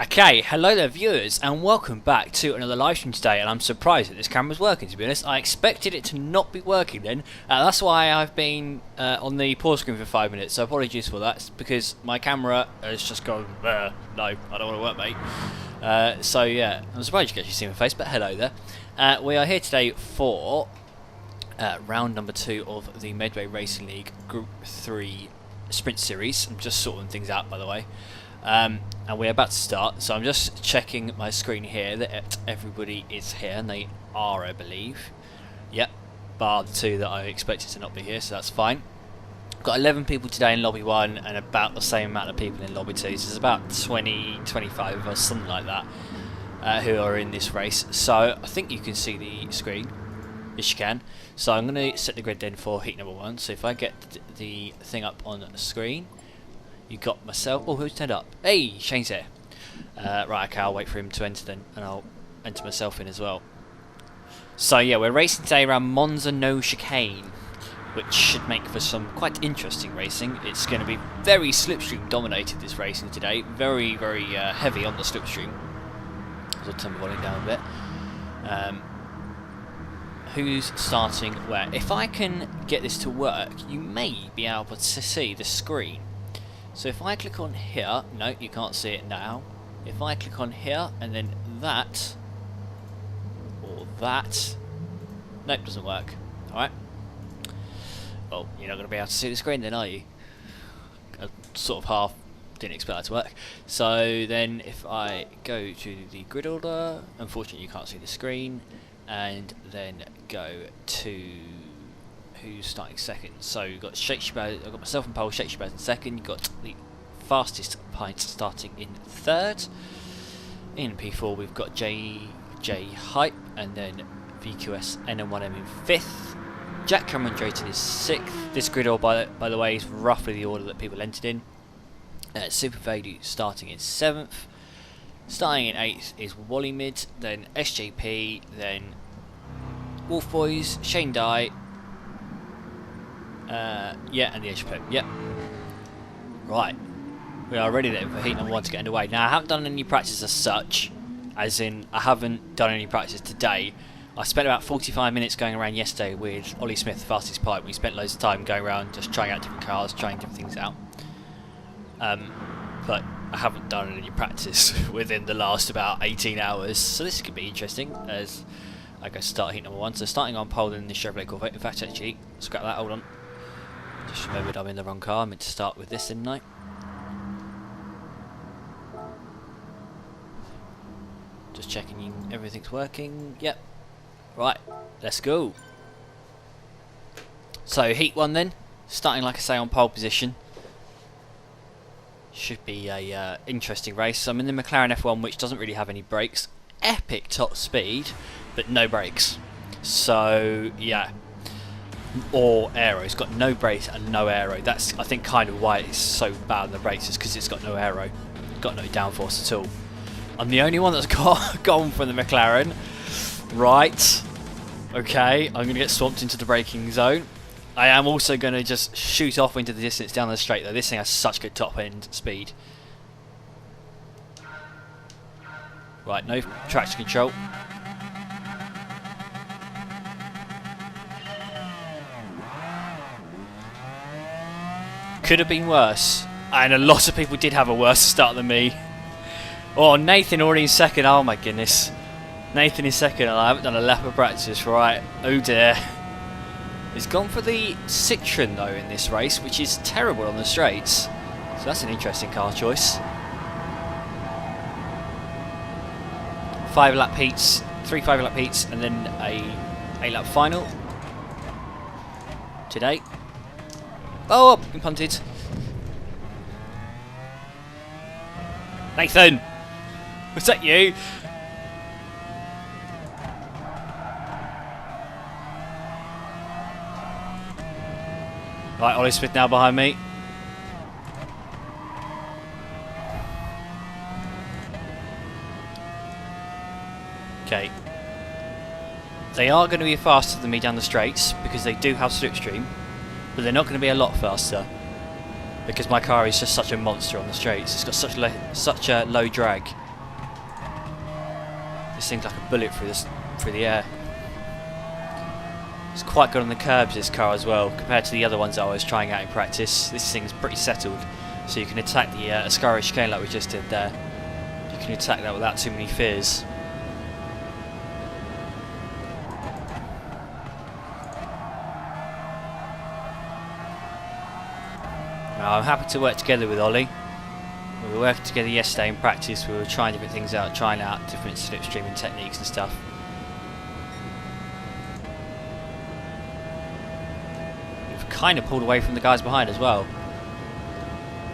Okay, hello there viewers and welcome back to another live stream today, and I'm surprised that this camera's working, to be honest. I expected it to not be working then. That's why I've been on the pause screen for 5 minutes, so apologies for that. It's because my camera has just gone, no, I don't want to work, mate. So yeah, I'm surprised you can actually see my face, but hello there. We are here today for round number 2 of the Medway Racing League Group 3 Sprint Series. I'm just sorting things out, by the way. And we're about to start, so I'm just checking my screen here that everybody is here, and they are, I believe. Yep, bar the 2 that I expected to not be here, so that's fine. Got 11 people today in lobby 1 and about the same amount of people in lobby 2, so there's about 20, 25 of us, something like that, who are in this race. So I think you can see the screen. Yes, you can. So I'm going to set the grid then for heat number 1, so if I get the thing up on the screen. You got myself. Oh, who's turned up? Hey, Shane's here. Right, okay, I'll wait for him to enter then, and I'll enter myself in as well. So yeah, we're racing today around Monza no chicane, which should make for some quite interesting racing. It's going to be very slipstream dominated, this racing today. Very, very heavy on the slipstream. I'll turn the volume down a bit. Who's starting where? If I can get this to work, you may be able to see the screen. So if I click on here, no, you can't see it now. If I click on here and then that, or that, nope, doesn't work. Alright. Well, you're not going to be able to see the screen then, are you? I sort of half didn't expect that to work. So then if I go to the grid order, unfortunately you can't see the screen, and then go to who's starting second. So you've got I've got myself and Paul, Shakespeare in second. You've got the fastest pint starting in third. In P4 we've got JJ Hype and then VQS NM1M in fifth. Jack Cameron Drayton is sixth. This grid order, by the way, is roughly the order that people entered in. Super Vadu starting in seventh. Starting in eighth is Wally Mid, then SJP, then Wolf Boys, Shane Dye. Yeah, and the Edge Pip. Yep. Right. We are ready then for heat number 1 to get underway. Now, I haven't done any practice as such, as in, I haven't done any practice today. I spent about 45 minutes going around yesterday with Ollie Smith, the fastest pipe. We spent loads of time going around just trying out different cars, trying different things out. But I haven't done any practice within the last about 18 hours, so this could be interesting as I go start heat number 1. So starting on pole in the Chevrolet Corvette. In fact, actually, scrap that, hold on. Just remembered I'm in the wrong car. I meant to start with this, didn't I? Just checking everything's working. Yep. Right, let's go. So heat 1 then, starting like I say on pole position. Should be a interesting race. So I'm in the McLaren F1, which doesn't really have any brakes. Epic top speed, but no brakes. So yeah. Or aero. It's got no brakes and no aero. That's, I think, kind of why it's so bad on the brakes, is because it's got no aero, got no downforce at all. I'm the only one that's gone from the McLaren. Right. Okay, I'm going to get swamped into the braking zone. I am also going to just shoot off into the distance down the straight, though. This thing has such good top end speed. Right, no traction control. Could have been worse, and a lot of people did have a worse start than me. Oh, Nathan already in second. Oh my goodness, Nathan is second, and I haven't done a lap of practice. Right, oh dear. He's gone for the Citroen though in this race, which is terrible on the straights. So that's an interesting car choice. 5-lap heats, 3 5-lap heats, and then a 8-lap final today. Oh, been punted. Nathan! Was that you? Right, Ollie Smith now behind me. Okay. They are going to be faster than me down the straights because they do have slipstream. But they're not going to be a lot faster because my car is just such a monster on the straights. It's got such a low drag. This thing's like a bullet through the air. It's quite good on the curbs, this car as well, compared to the other ones that I was trying out in practice. This thing's pretty settled, so you can attack the Ascari chicane like we just did there. You can attack that without too many fears. Now, I'm happy to work together with Ollie. We were working together yesterday in practice. We were trying different things out, trying out different slipstreaming techniques and stuff. We've kind of pulled away from the guys behind as well.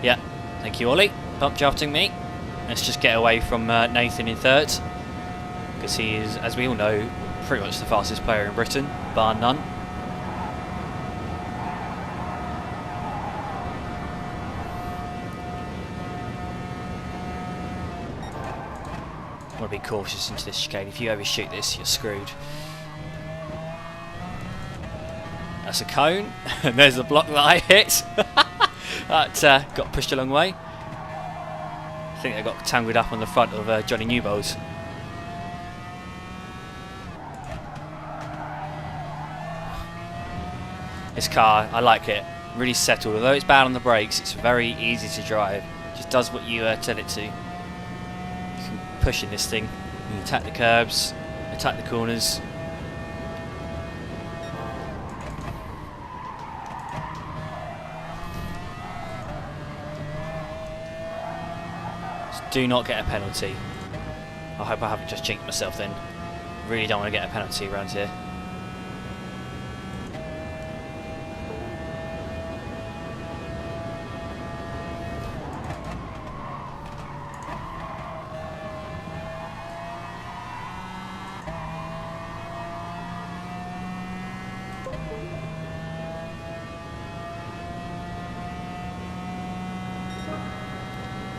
Yeah, thank you, Ollie. Bump drafting me. Let's just get away from Nathan in third, because he is, as we all know, pretty much the fastest player in Britain, bar none. Want to be cautious into this chicane. If you overshoot this, you're screwed. That's a cone, and there's the block that I hit. That got pushed a long way. I think they got tangled up on the front of Johnny Newbold's. This car, I like it. Really settled. Although it's bad on the brakes, it's very easy to drive. It just does what you tell it to. Pushing this thing, you attack the curbs, attack the corners. Just do not get a penalty. I hope I haven't just jinxed myself then. Really don't want to get a penalty around here.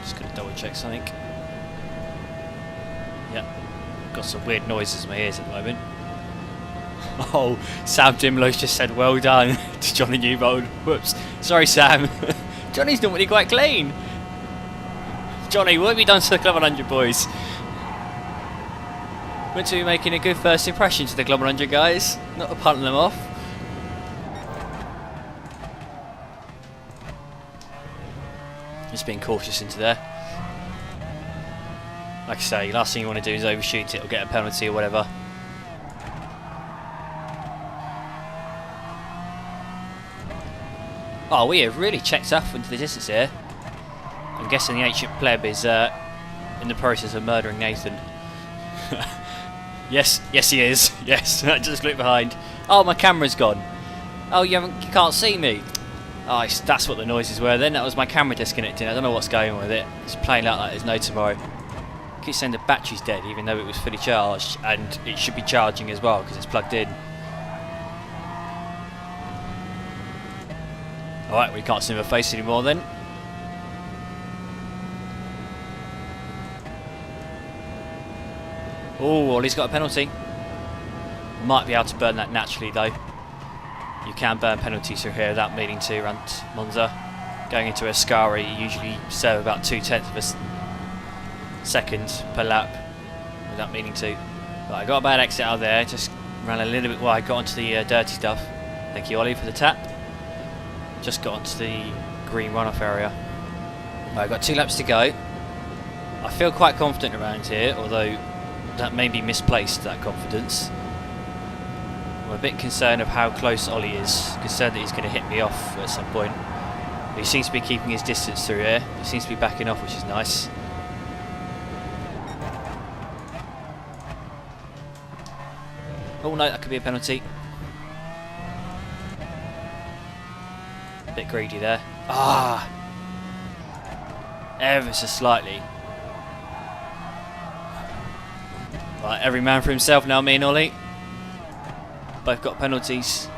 Just gonna double check something. Yep, got some weird noises in my ears at the moment. Oh, Sam Dimlow's just said well done to Johnny Newbold. Whoops, sorry Sam. Johnny's normally quite clean. Johnny, what have you done to the Club 100 boys? Meant to be making a good first impression to the Club 100 guys, not punting them off. Just being cautious into there. Like I say, last thing you want to do is overshoot it or get a penalty or whatever. Oh, we have really checked off into the distance here. I'm guessing the ancient pleb is in the process of murdering Nathan. Yes, yes he is. Yes, I just looked behind. Oh, my camera's gone. Oh, you can't see me. Oh, that's what the noises were then. That was my camera disconnecting. I don't know what's going on with it. It's playing out like there's no tomorrow. It keeps saying the battery's dead even though it was fully charged, and it should be charging as well because it's plugged in. Alright, we can't see my face anymore then. Oh, Ollie's got a penalty. Might be able to burn that naturally though. You can burn penalties through here without meaning to around Monza. Going into Ascari, you usually serve about 2/10 of a second per lap without meaning to. But I got a bad exit out of there, just ran a little bit wide, got onto the dirty stuff. Thank you, Ollie, for the tap. Just got onto the green runoff area. Right, I've got 2 laps to go. I feel quite confident around here, although that may be misplaced, that confidence. I'm a bit concerned of how close Ollie is, concerned that he's going to hit me off at some point. But he seems to be keeping his distance through here. He seems to be backing off, which is nice. Oh no, that could be a penalty. A bit greedy there. Ah! Ever so slightly. Right, every man for himself now, me and Ollie. Both got penalties.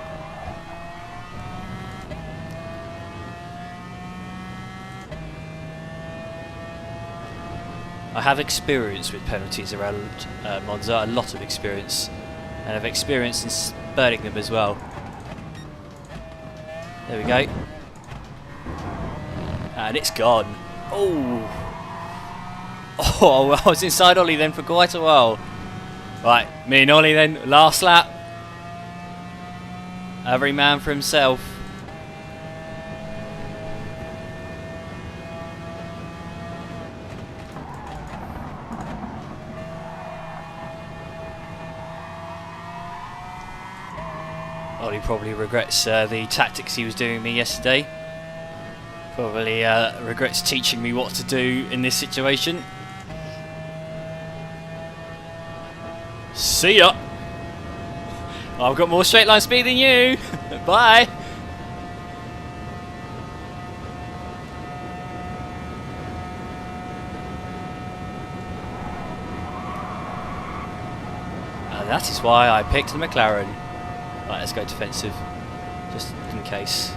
I have experience with penalties around Monza, a lot of experience, and I've experience in burning them as well. There we go. And it's gone. Oh! Oh, I was inside Ollie then for quite a while. Right, me and Ollie then, last lap. Every man for himself. Ollie probably regrets the tactics he was doing me yesterday. Probably regrets teaching me what to do in this situation. See ya! I've got more straight line speed than you! Bye! And that is why I picked the McLaren. Right, let's go defensive, just in case.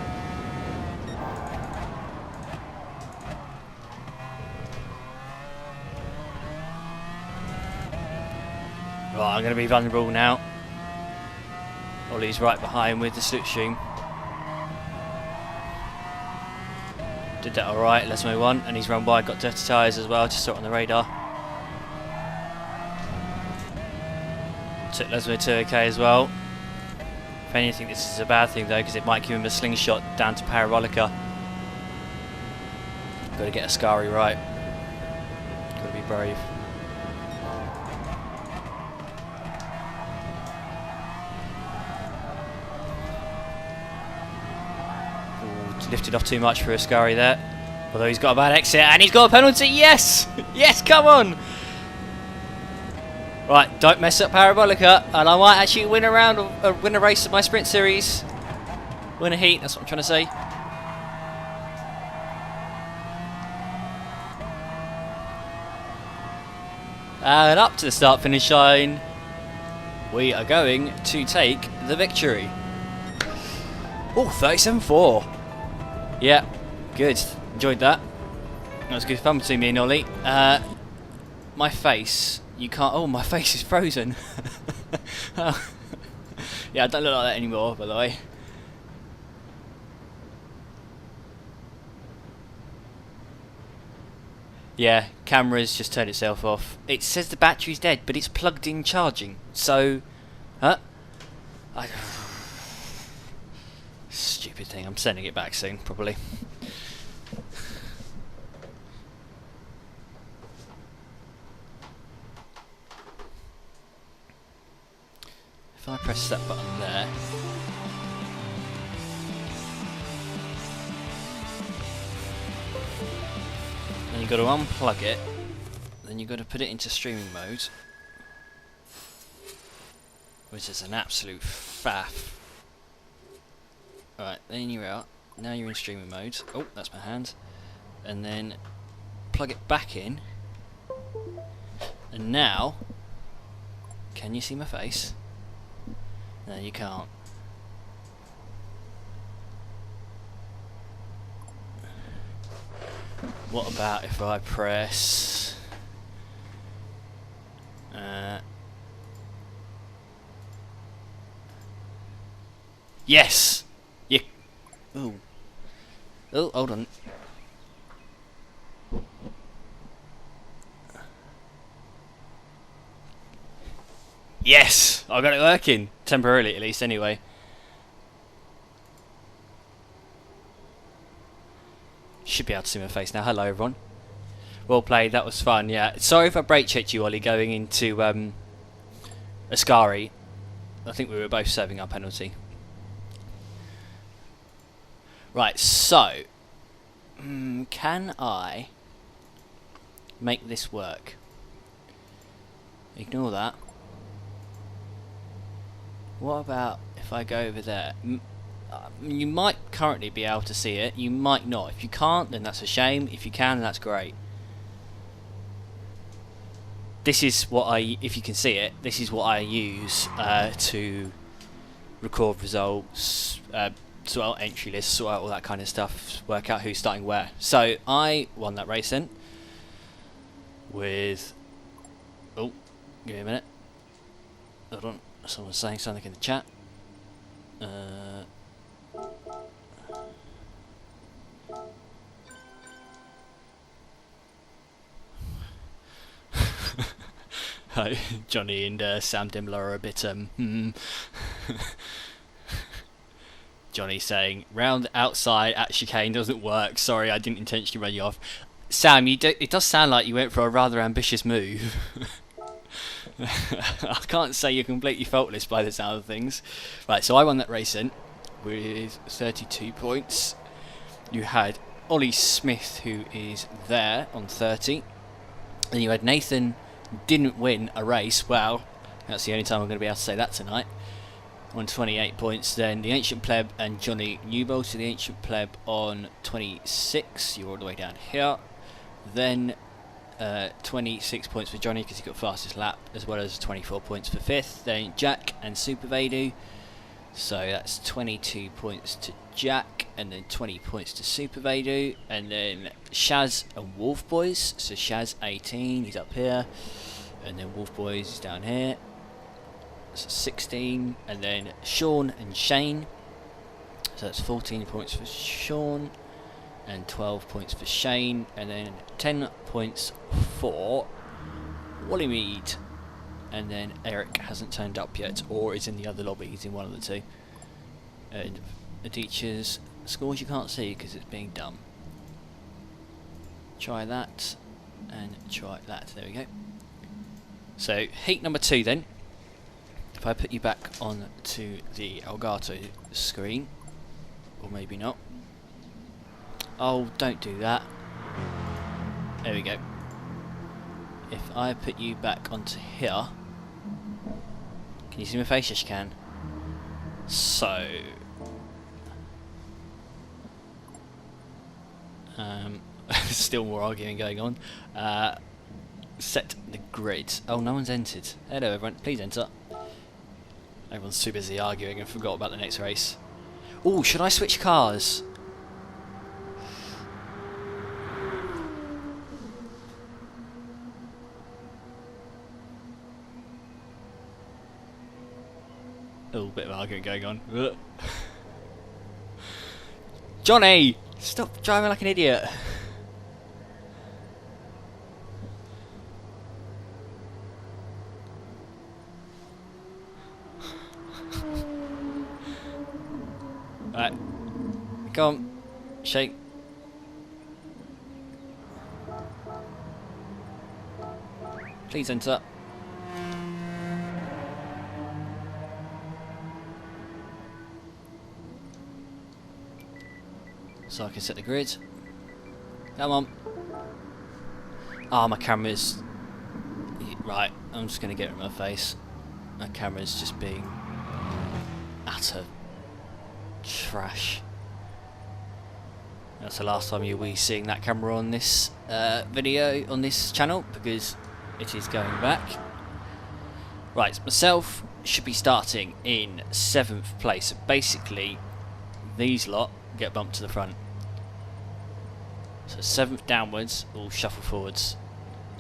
Right, I'm going to be vulnerable now. Ollie's right behind with the slipstream. Did that alright, let's move on. And he's run wide, got dirty tyres as well, just saw it on the radar. Took Lesmo 2 okay as well. If anything, this is a bad thing though, because it might give him a slingshot down to Parabolica. Got to get Ascari right. Got to be brave. Lifted off too much for Ascari there. Although he's got a bad exit and he's got a penalty. Yes! Yes, come on! Right, don't mess up Parabolica and I might actually win a round or win a race of my sprint series. Win a heat, that's what I'm trying to say. And up to the start finish line. We are going to take the victory. Oh, 37.4. Yeah, good. Enjoyed that. That was good fun between me and Ollie. My face, you can't. Oh, my face is frozen. Yeah, I don't look like that anymore, by the way. Yeah, camera's just turned itself off. It says the battery's dead, but it's plugged in charging. So, huh? Stupid thing. I'm sending it back soon, probably. If I press that button there, then you've got to unplug it, then you've got to put it into streaming mode, which is an absolute faff. Right, then you're out. Now you're in streaming mode. Oh, that's my hand. And then plug it back in. And now, can you see my face? No, you can't. What about if I press... yes! You... Ooh. Oh, hold on. Yes! I got it working. Temporarily, at least, anyway. Should be able to see my face now. Hello, everyone. Well played. That was fun, yeah. Sorry if I brake checked you, Ollie, going into Ascari. I think we were both serving our penalty. Right, so... can I make this work? Ignore that. What about if I go over there? You might currently be able to see it, you might not. If you can't, then that's a shame. If you can, that's great. This is what if you can see it, this is what I use to record results, sort out entry lists, sort out all that kind of stuff, work out who's starting where. So I won that race then with... Oh, give me a minute. Hold on. Someone's saying something in the chat. Johnny and Sam Dimler are a bit Johnny saying round outside at chicane doesn't work. Sorry, I didn't intentionally run you off. Sam, it does sound like you went for a rather ambitious move. I can't say you're completely faultless by the sound of things. Right, so I won that race then with 32 points. You had Ollie Smith, who is there on 30. And you had Nathan, didn't win a race. Well, that's the only time I'm going to be able to say that tonight. On 28 points. Then the Ancient Pleb and Johnny Newbold. So the Ancient Pleb on 26. You're all the way down here. Then 26 points for Johnny because he got fastest lap, as well as 24 points for 5th. Then Jack and Super Vadu. So that's 22 points to Jack, and then 20 points to Super Vadu, and then Shaz and Wolf Boys. So Shaz 18, he's up here, and then Wolf Boys is down here. So 16, and then Sean and Shane. So that's 14 points for Sean, and 12 points for Shane, and then 10 points for Wally Mead. And then Eric hasn't turned up yet, or is in the other lobby. He's in one of the two. And Aditya's scores you can't see because it's being dumb. Try that, and try that. There we go. So heat number 2 then. If I put you back on to the Elgato screen, or maybe not. Oh, don't do that. There we go. If I put you back onto here, can you see my face? Yes, you can. So, still more arguing going on. Set the grid. Oh, no one's entered. Hello, everyone. Please enter. Everyone's too busy arguing and forgot about the next race. Oh, should I switch cars? A little bit of arguing going on. Johnny! Stop driving like an idiot! Right. Come on. Shake. Please enter. So I can set the grid. Come on. Ah, my camera's... Right, I'm just going to get it in my face. My camera's just being utter trash. That's the last time you'll be seeing that camera on this video, on this channel, because it is going back. Right, myself should be starting in 7th place. So basically, these lot get bumped to the front. So 7th downwards will shuffle forwards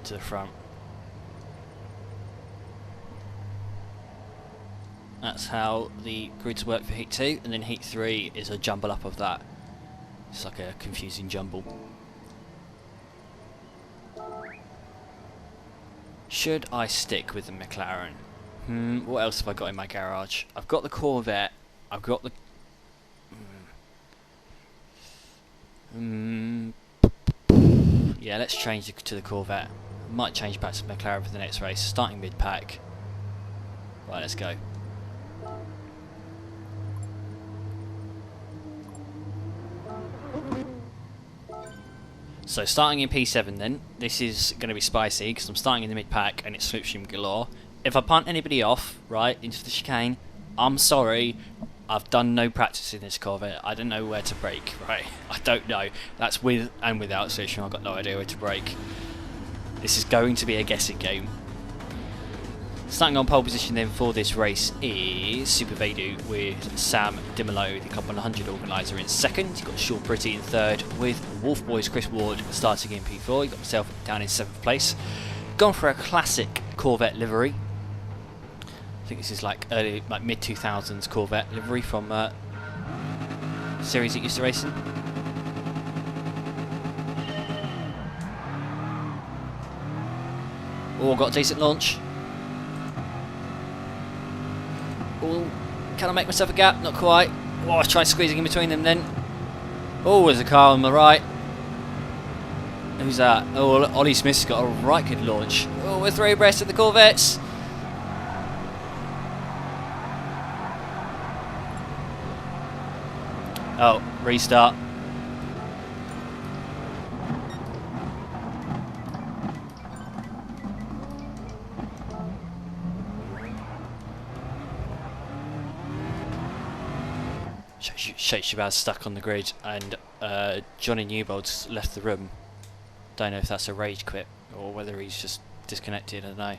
to the front. That's how the grids work for Heat 2, and then Heat 3 is a jumble up of that. It's like a confusing jumble. Should I stick with the McLaren? What else have I got in my garage? I've got the Corvette, I've got the... Yeah, let's change to the Corvette. Might change back to McLaren for the next race, starting mid-pack. Right, let's go. So starting in P7 then, this is going to be spicy because I'm starting in the mid-pack and it's Slipstream galore. If I punt anybody off, right, into the chicane, I'm sorry, I've done no practice in this Corvette. I don't know where to brake, right? I don't know. That's with and without Slipstream, I've got no idea where to brake. This is going to be a guessing game. Starting on pole position then for this race is Super Vadu with Sam Dimelo, the Club 100 organiser, in 2nd. You've got Sean Pretty in 3rd with Wolf Boys Chris Ward starting in P4. You've got myself down in 7th place. Gone for a classic Corvette livery. I think this is like early, like mid 2000s Corvette livery from series it used to race in. Oh, got a decent launch. Oh, can I make myself a gap? Not quite. Oh, I tried squeezing in between them then. Oh, there's a car on the right. Who's that? Oh, Ollie Smith's got a right good launch. Oh, we're 3 abreast of the Corvettes. Oh, restart. Sheikh Shabazz stuck on the grid, and Johnny Newbold's left the room. Don't know if that's a rage quit or whether he's just disconnected. I don't know.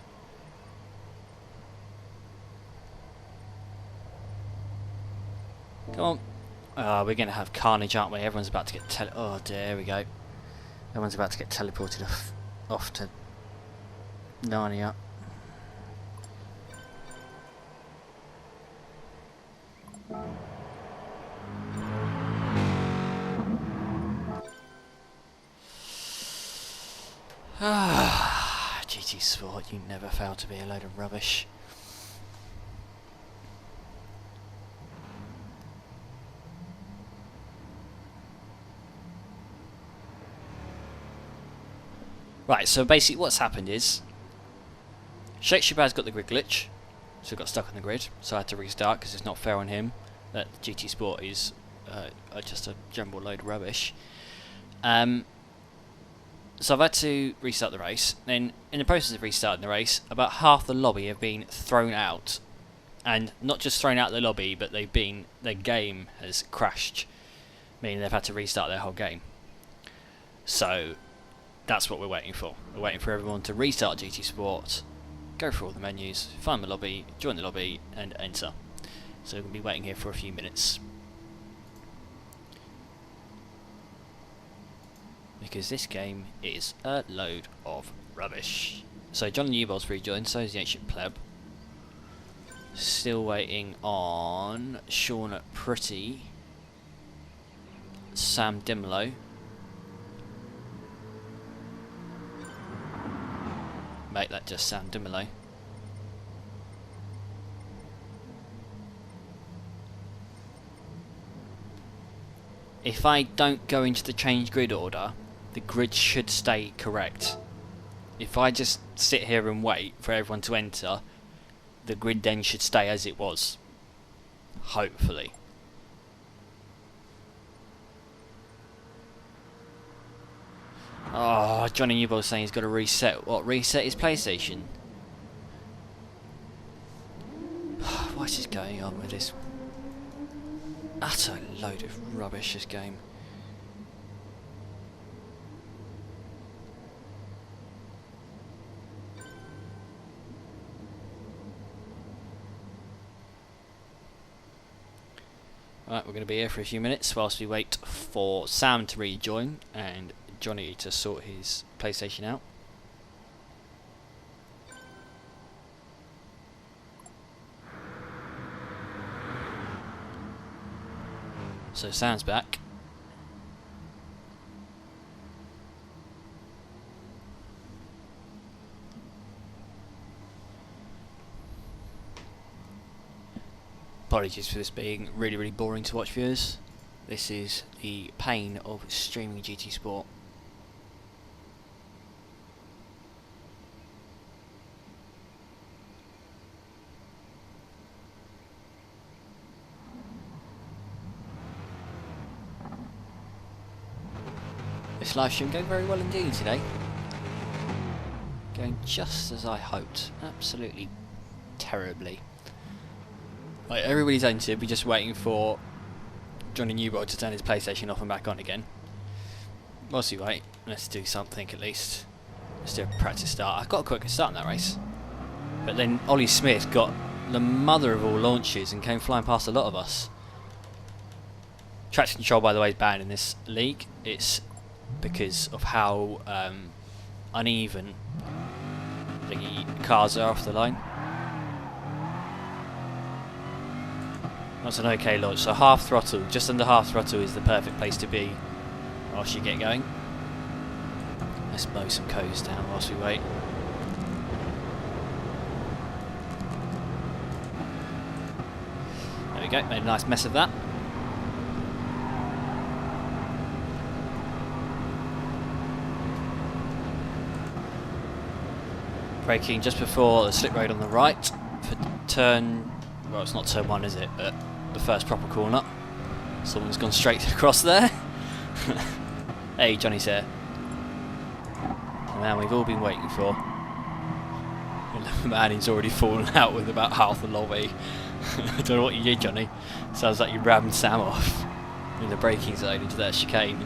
Come on. Oh, we're going to have carnage, aren't we? Everyone's about to get oh, there we go. Everyone's about to get teleported off to Narnia. GT Sport, you never fail to be a load of rubbish. Right, so basically what's happened is Sheikh Shabazz got the grid glitch, so got stuck on the grid, so I had to restart because it's not fair on him that GT Sport is just a jumbled load of rubbish. So I've had to restart the race. Then in the process of restarting the race, about half the lobby have been thrown out, and not just thrown out of the lobby, but their game has crashed, meaning they've had to restart their whole game. So that's what we're waiting for. We're waiting for everyone to restart GT Sport, go through all the menus, find the lobby, join the lobby, and enter. So we're going to be waiting here for a few minutes, because this game is a load of rubbish. So John Newbold's rejoined, so is the Ancient Pleb. Still waiting on Sean Pretty, Sam Dimlow, make that just Sam Dimlow. If I don't go into the change grid order, the grid should stay correct. If I just sit here and wait for everyone to enter, the grid then should stay as it was. Hopefully. Oh, Johnny Newbold's saying he's got to reset. What, reset his PlayStation? What is going on with this utter load of rubbish, this game? Right, we're going to be here for a few minutes whilst we wait for Sam to rejoin and Johnny to sort his PlayStation out. So Sam's back. Apologies for this being really boring to watch, viewers. This is the pain of streaming GT Sport. This live stream going very well indeed today. Going just as I hoped. Absolutely terribly. Right, everybody's entered, we're just waiting for Johnny Newbold to turn his PlayStation off and back on again. Whilst we wait, let's do something at least. Let's do a practice start. I got a quicker start in that race. But then Ollie Smith got the mother of all launches and came flying past a lot of us. Traction control, by the way, is banned in this league. It's because of how uneven the cars are off the line. That's an okay launch, so half throttle, just under half throttle is the perfect place to be whilst you get going. Let's mow some codes down whilst we wait. we go, made a nice mess of that. Braking just before the slip road on the right for turn, well it's not turn 1 is it, but the first proper corner. Someone's gone straight across there. Hey, Johnny's here. The man we've all been waiting for. The man who's already fallen out with about half the lobby. I don't know what you did, Johnny. Sounds like you rammed Sam off in the braking zone into that chicane.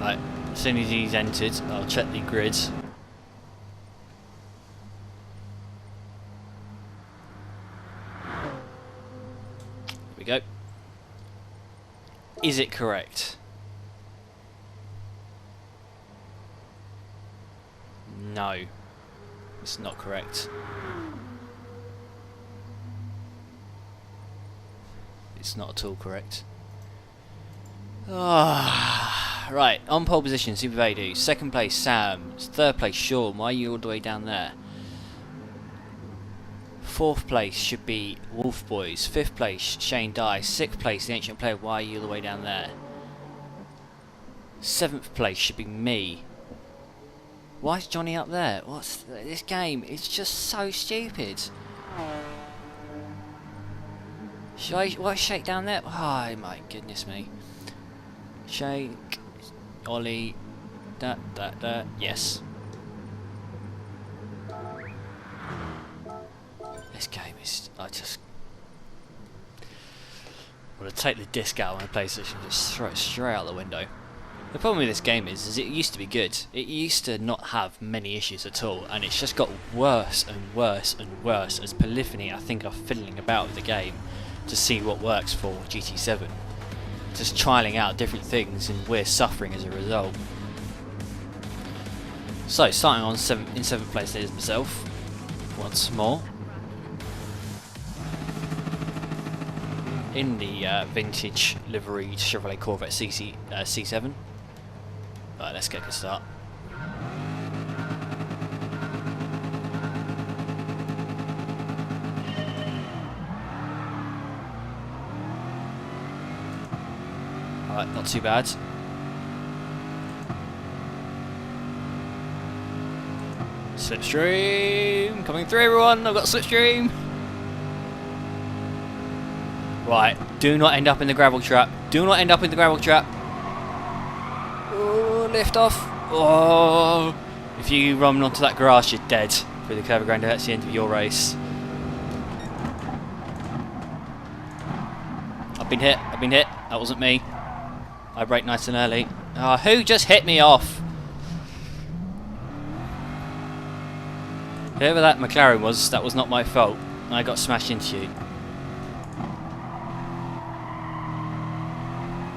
Right, as soon as he's entered, I'll check the grids. Here we go. Is it correct? No, it's not correct. It's not at all correct. Right, on pole position, Super Vadu. Second place, Sam. Third place, Sean. Why are you all the way down there? Fourth place should be Wolf Boys. Fifth place, Shane Dye. Sixth place, The Ancient Player. Why are you all the way down there? Seventh place should be me. Why is Johnny up there? What's this game? It's just so stupid. Why shake down there? Oh my goodness me. Shake, Ollie, yes. This game is, I want to take the disc out of my PlayStation and just throw it straight out the window. The problem with this game is it used to be good. It used to not have many issues at all, and it's just got worse and worse and worse as Polyphony, I think, are fiddling about with the game to see what works for GT7. Just trialling out different things, and we're suffering as a result. So, starting on in 7th place, there's myself. Once more. In the vintage liveried Chevrolet Corvette C7. Right, let's get a good start. Alright, not too bad. Slipstream! Coming through, everyone! I've got Slipstream! Right, do not end up in the gravel trap. Do not end up in the gravel trap. Oh, lift off. Oh, if you run onto that grass, you're dead through the curve ground. That's the end of your race. I've been hit. I've been hit. That wasn't me. I brake nice and early. Oh, who just hit me off? Whoever that McLaren was, that was not my fault. I got smashed into you.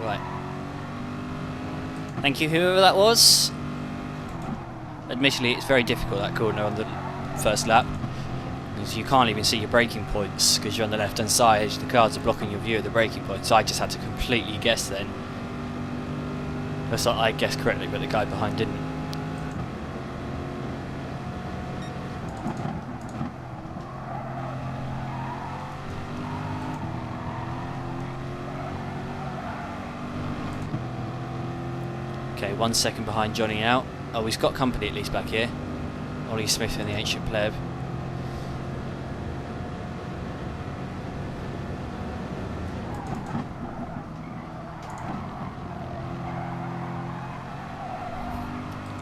Right. Thank you, whoever that was. Admittedly, it's very difficult, that corner on the first lap, because you can't even see your braking points because you're on the left hand side. The cars are blocking your view of the braking points. So I just had to completely guess then. That's like I guessed correctly, but the guy behind didn't. Okay, 1 second behind Johnny out. Oh, he's got company at least back here. Ollie Smith and the Ancient Pleb.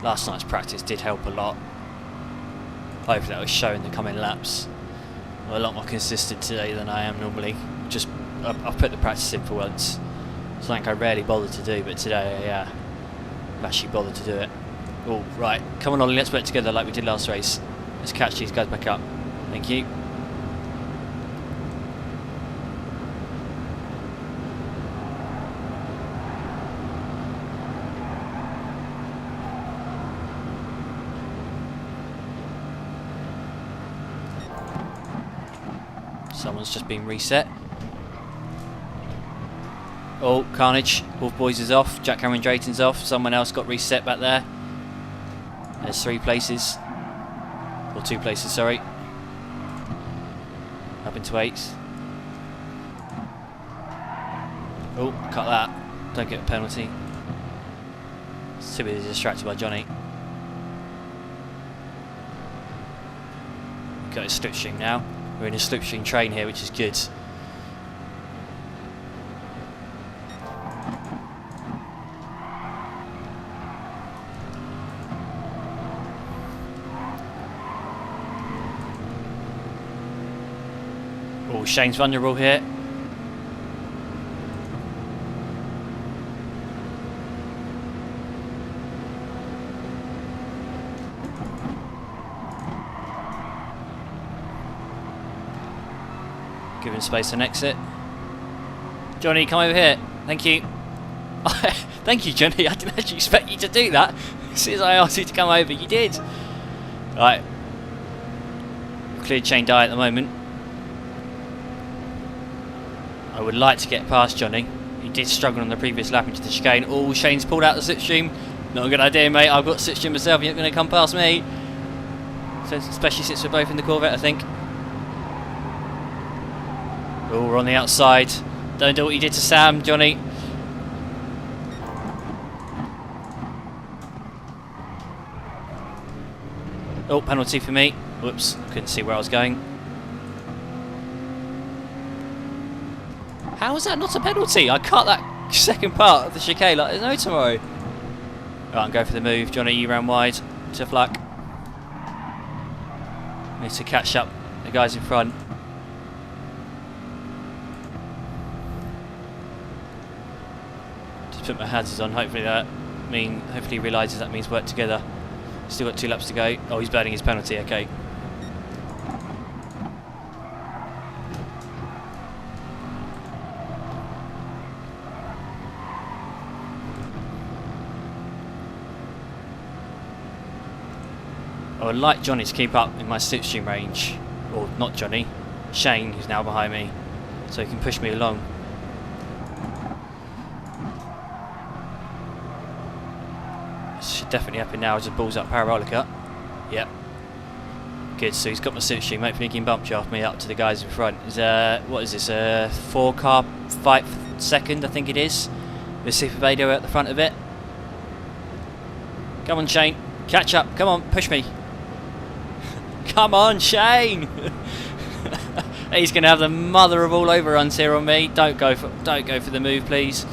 Last night's practice did help a lot. Hopefully that was showing the coming laps. I'm a lot more consistent today than I am normally. Just I've put the practice in for once. Something I rarely bother to do, but today I've actually bothered to do it. Oh, right, come on Ollie, let's work together like we did last race. Let's catch these guys back up. Thank you. Someone's just been reset. Oh, carnage. Wolf Boys is off. Jack Cameron Drayton's off. Someone else got reset back there. There's 3 places. Or 2 places, sorry. Up into 8s. Oh, cut that. Don't get a penalty. Too busy distracted by Johnny. Got his slipstream now. We're in a slipstream train here, which is good. Oh, Shane's vulnerable here. Give him space and exit. Johnny, come over here. Thank you. Thank you, Johnny. I didn't actually expect you to do that. As soon as I asked you to come over, you did. Right. Clear chain die at the moment. I would like to get past Johnny. He did struggle on the previous lap into the chicane. Oh, Shane's pulled out the slipstream. Not a good idea, mate. I've got slipstream myself. You're not going to come past me. So, especially since we're both in the Corvette, I think. Oh, we're on the outside. Don't do what you did to Sam, Johnny. Oh, penalty for me. Whoops, couldn't see where I was going. How is that not a penalty? I cut that second part of the chicane like there's no tomorrow. Right, I'm going for the move. Johnny, you ran wide to flack. Need to catch up the guys in front. Put my hazards on, hopefully he realises that means work together. Still got 2 laps to go. Oh, he's burning his penalty, okay. I would like Johnny to keep up in my slipstream range. Or not Johnny, Shane, who's now behind me, so he can push me along. Should definitely happen now as a balls up parabolica. Yep. Good, so he's got my slipstream. Hopefully he can bump shaft me up to the guys in front. Is what is this? 4-car fight for second, I think it is. With Super Vader at the front of it. Come on, Shane. Catch up. Come on, push me. Come on, Shane. He's going to have the mother of all overruns here on me. Don't go for the move, please.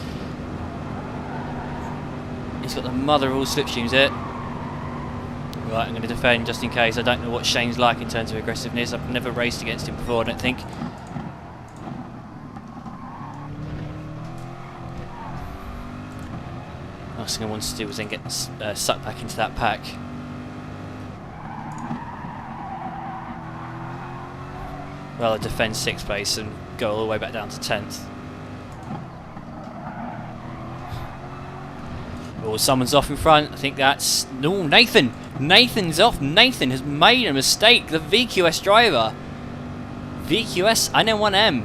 He's got the mother of all slipstreams here. Right, I'm going to defend just in case. I don't know what Shane's like in terms of aggressiveness. I've never raced against him before, I don't think. Last thing I wanted to do was then get sucked back into that pack. Well, I defend 6th place and go all the way back down to 10th. Oh, someone's off in front. I think that's... No, Nathan! Nathan's off. Nathan has made a mistake. The VQS driver. VQS NN1M.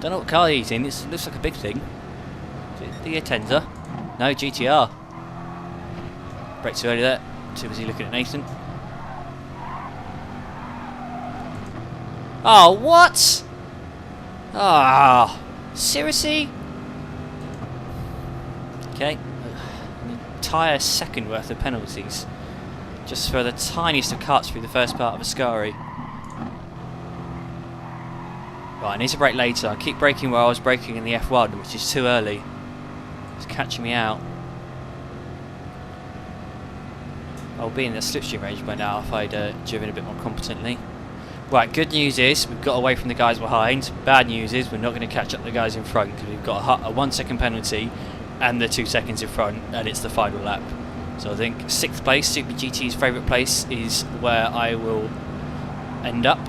Don't know what car he's in. It looks like a big thing. Is it the Atenza? No, GTR. Brake too early there. Too busy looking at Nathan. Oh, what? Ah, seriously? Okay, an entire second worth of penalties just for the tiniest of cuts through the first part of Ascari. Right, I need to brake later. I keep braking where I was braking in the F1, which is too early. It's catching me out. I'll be in the slipstream range by now if I'd driven a bit more competently. Right, good news is we've got away from the guys behind. Bad news is we're not going to catch up the guys in front because we've got a 1 second penalty and the 2 seconds in front, and it's the final lap. So I think 6th place, Super GT's favourite place, is where I will end up.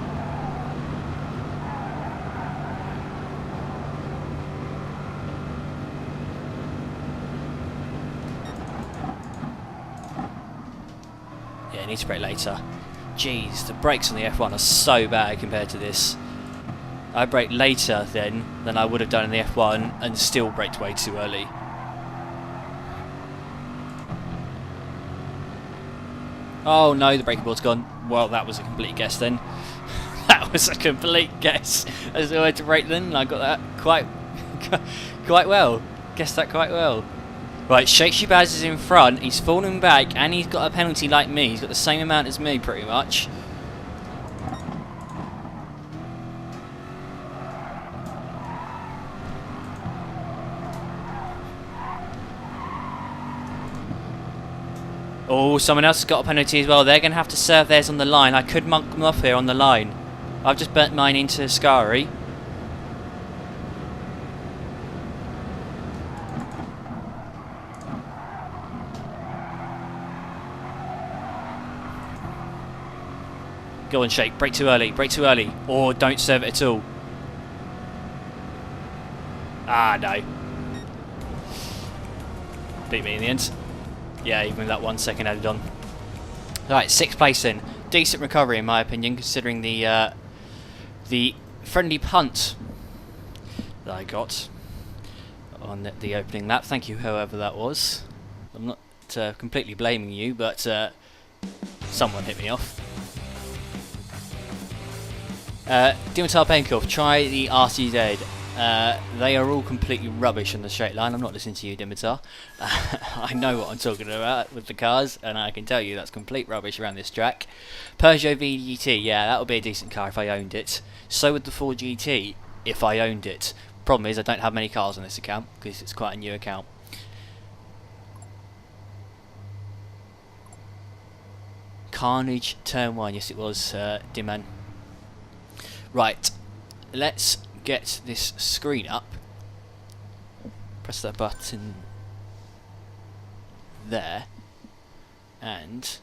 Yeah, I need to brake later. Jeez, the brakes on the F1 are so bad compared to this. I braked later then than I would have done in the F1 and still braked way too early. Oh no, the braking board's gone. Well, that was a complete guess then. That was a complete guess as to where to brake then, and I got that quite well. Guessed that quite well. Right, Shakespeare Baz is in front, he's falling back, and he's got a penalty like me. He's got the same amount as me, pretty much. Oh, someone else has got a penalty as well. They're going to have to serve theirs on the line. I could monk them off here on the line. I've just burnt mine into Scary. Go on, Shake. Brake too early. Brake too early. Or don't serve it at all. Ah, no. Beat me in the end. Yeah, even with that 1 second added on. Right, 6th place in. Decent recovery in my opinion, considering the friendly punt that I got on the opening lap. Thank you, whoever that was. I'm not completely blaming you, but someone hit me off. Dimitar Penkov, try the RCZ. They are all completely rubbish on the straight line. I'm not listening to you, Dimitar. I know what I'm talking about with the cars, and I can tell you that's complete rubbish around this track. Peugeot VGT, yeah, that would be a decent car if I owned it. So would the Ford GT if I owned it. Problem is, I don't have many cars on this account because it's quite a new account. Carnage Turn 1, yes it was, Diman. Right, let's get this screen up. Press that button there, and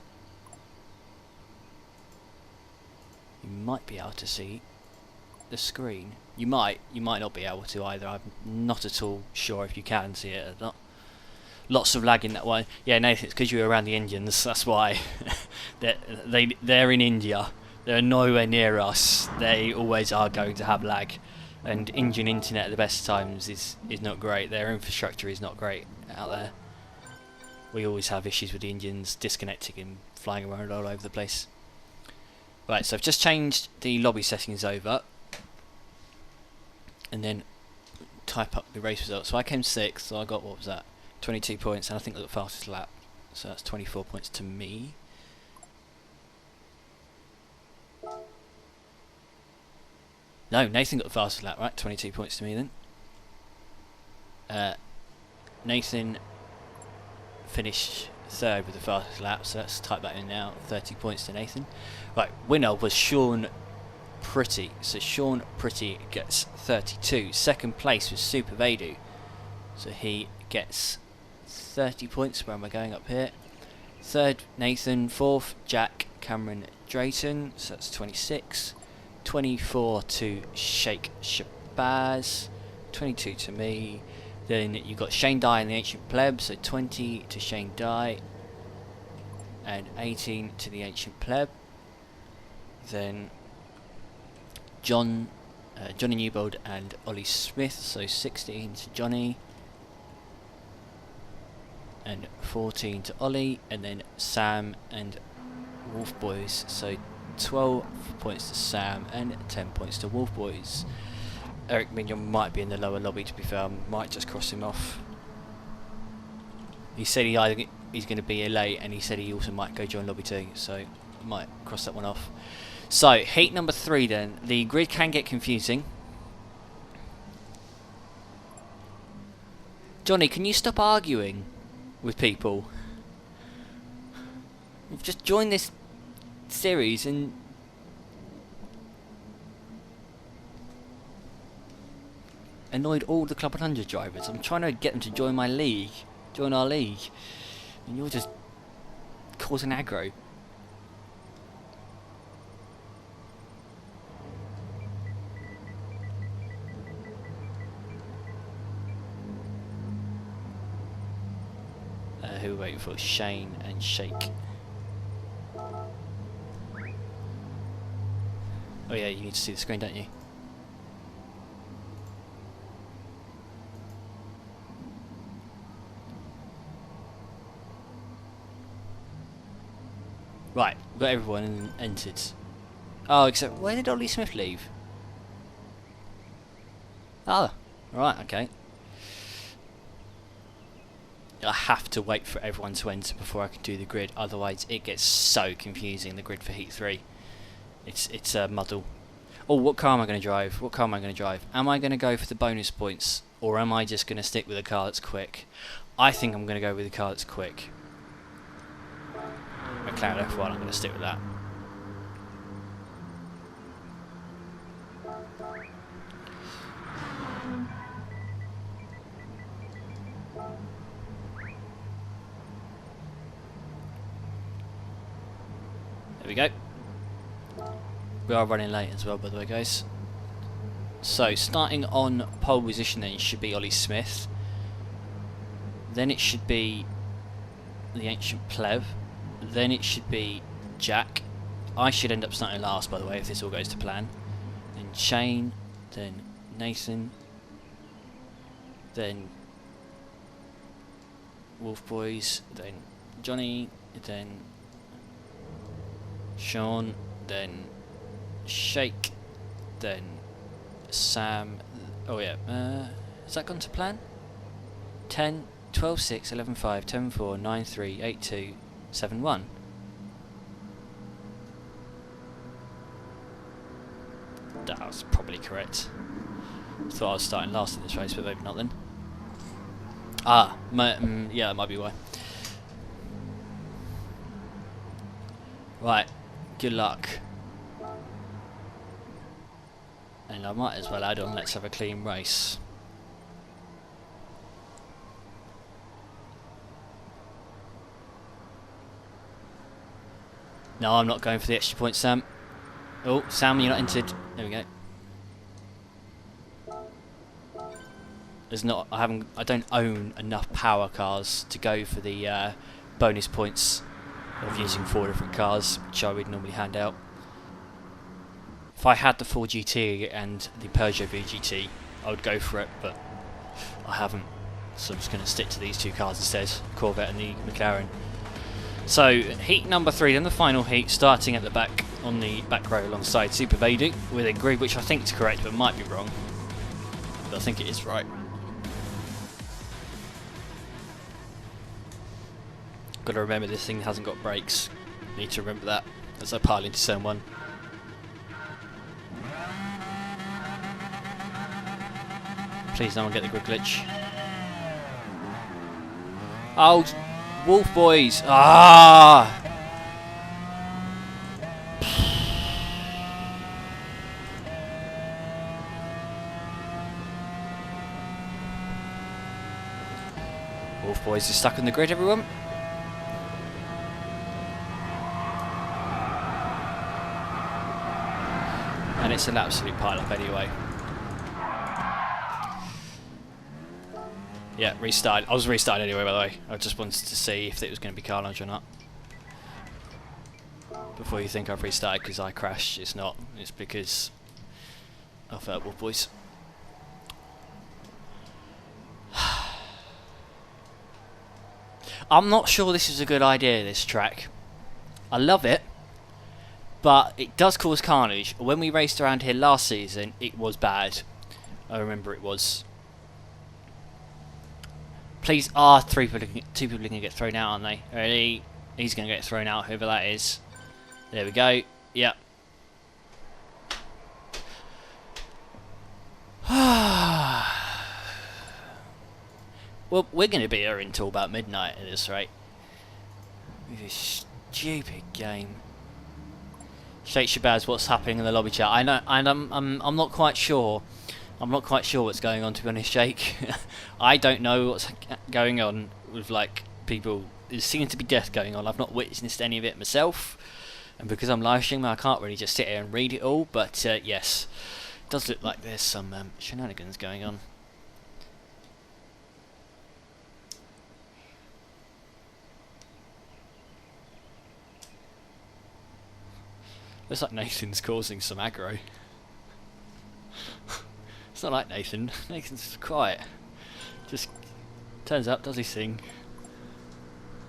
you might be able to see the screen. You might not be able to either. I'm not at all sure if you can see it or not. Lots of lag in that one. Yeah, Nathan, it's because you were around the engines. That's why. they're in India. They're nowhere near us. They always are going to have lag. And Indian internet at the best times is not great. Their infrastructure is not great out there. We always have issues with the Indians disconnecting and flying around all over the place. Right, so I've just changed the lobby settings over. And then type up the race results. So I came 6th, so I got, what was that? 22 points, and I think I got the fastest lap. So that's 24 points to me. No, Nathan got the fastest lap, right? 22 points to me then. Nathan finished 3rd with the fastest lap, so let's type that in now. 30 points to Nathan. Right, winner was Sean Pretty. So Sean Pretty gets 32. 2nd place was Super Vadu. So he gets 30 points. Where am I going up here? 3rd, Nathan. 4th, Jack Cameron Drayton. So that's 26. 24 to Sheikh Shabazz, 22 to me. Then you got Shane Dye and the Ancient Pleb, so 20 to Shane Dye and 18 to the Ancient Pleb. Then Johnny Newbold and Ollie Smith, so 16 to Johnny and 14 to Ollie, and then Sam and Wolf Boys, so 12 points to Sam and 10 points to Wolf Boys. Eric Mignon might be in the lower lobby, to be fair. I might just cross him off. He said he's going to be here late, and he said he also might go join lobby 2, so I might cross that one off. So, heat number 3 then. The grid can get confusing. Johnny, can you stop arguing with people? We've just joined this series and annoyed all the Club 100 drivers. I'm trying to get them to join my league, join our league, and you're just causing aggro. Who are we waiting for? Shane and Shake. Oh yeah, you need to see the screen, don't you? Right, we've got everyone entered. Oh, except where did Ollie Smith leave? Oh, right, okay. I have to wait for everyone to enter before I can do the grid, otherwise it gets so confusing, the grid for Heat 3. It's a muddle. Oh, what car am I going to drive? What car am I going to drive? Am I going to go for the bonus points, or am I just going to stick with a car that's quick? I think I'm going to go with a car that's quick. McLaren F1, I'm going to stick with that. There we go. We are running late as well, by the way, guys. So, starting on pole position then, it should be Ollie Smith. Then it should be the Ancient Pleb. Then it should be Jack. I should end up starting last, by the way, if this all goes to plan. Then Shane. Then Nathan. Then Wolf Boys. Then Johnny. Then Sean. Then Shake. Then Sam. Oh yeah, has that gone to plan? 10, 12, 6, 11, 5, 10, 4, 9, 3, 8, 2, 7, 1. That was probably correct. Thought I was starting last in this race, but maybe not then. Ah, yeah, that might be why. Right, good luck. And I might as well add on, let's have a clean race. No, I'm not going for the extra points, Sam. Oh, Sam, you're not entered. There we go. There's not. I don't own enough power cars to go for the bonus points of using 4 different cars, which I would normally hand out. If I had the 4GT and the Peugeot VGT, I would go for it, but I haven't. So I'm just going to stick to these 2 cars instead, Corvette and the McLaren. So, heat number 3, then the final heat, starting at the back, on the back row alongside Super Vadu, with a grid which I think is correct, but might be wrong. But I think it is right. Got to remember this thing hasn't got brakes. Need to remember that as I pile into Zone 1. Please no one get the grid glitch. Oh, Wolf Boys! Ah! Wolf Boys is stuck in the grid, everyone. And it's an absolute pile-up anyway. Yeah, restart. I was restarting anyway, by the way. I just wanted to see if it was going to be carnage or not. Before you think I've restarted because I crashed, it's not. It's because of Wolf Boys. I'm not sure this is a good idea, this track. I love it, but it does cause carnage. When we raced around here last season, it was bad. I remember it was. Please, two people are going to get thrown out, aren't they? Ready? He's going to get thrown out, whoever that is. There we go. Yep. Well, we're going to be here until about midnight at this rate. This stupid game. Shake Shabazz, what's happening in the lobby chat? I know, and I'm not quite sure. I'm not quite sure what's going on, to be honest, Jake. I don't know what's going on with, like, people. There seems to be death going on. I've not witnessed any of it myself. And because I'm live streaming, I can't really just sit here and read it all. But, yes, it does look like there's some shenanigans going on. Looks like Nathan's causing some aggro. It's not like Nathan. Nathan's quiet. Just turns up, does his thing,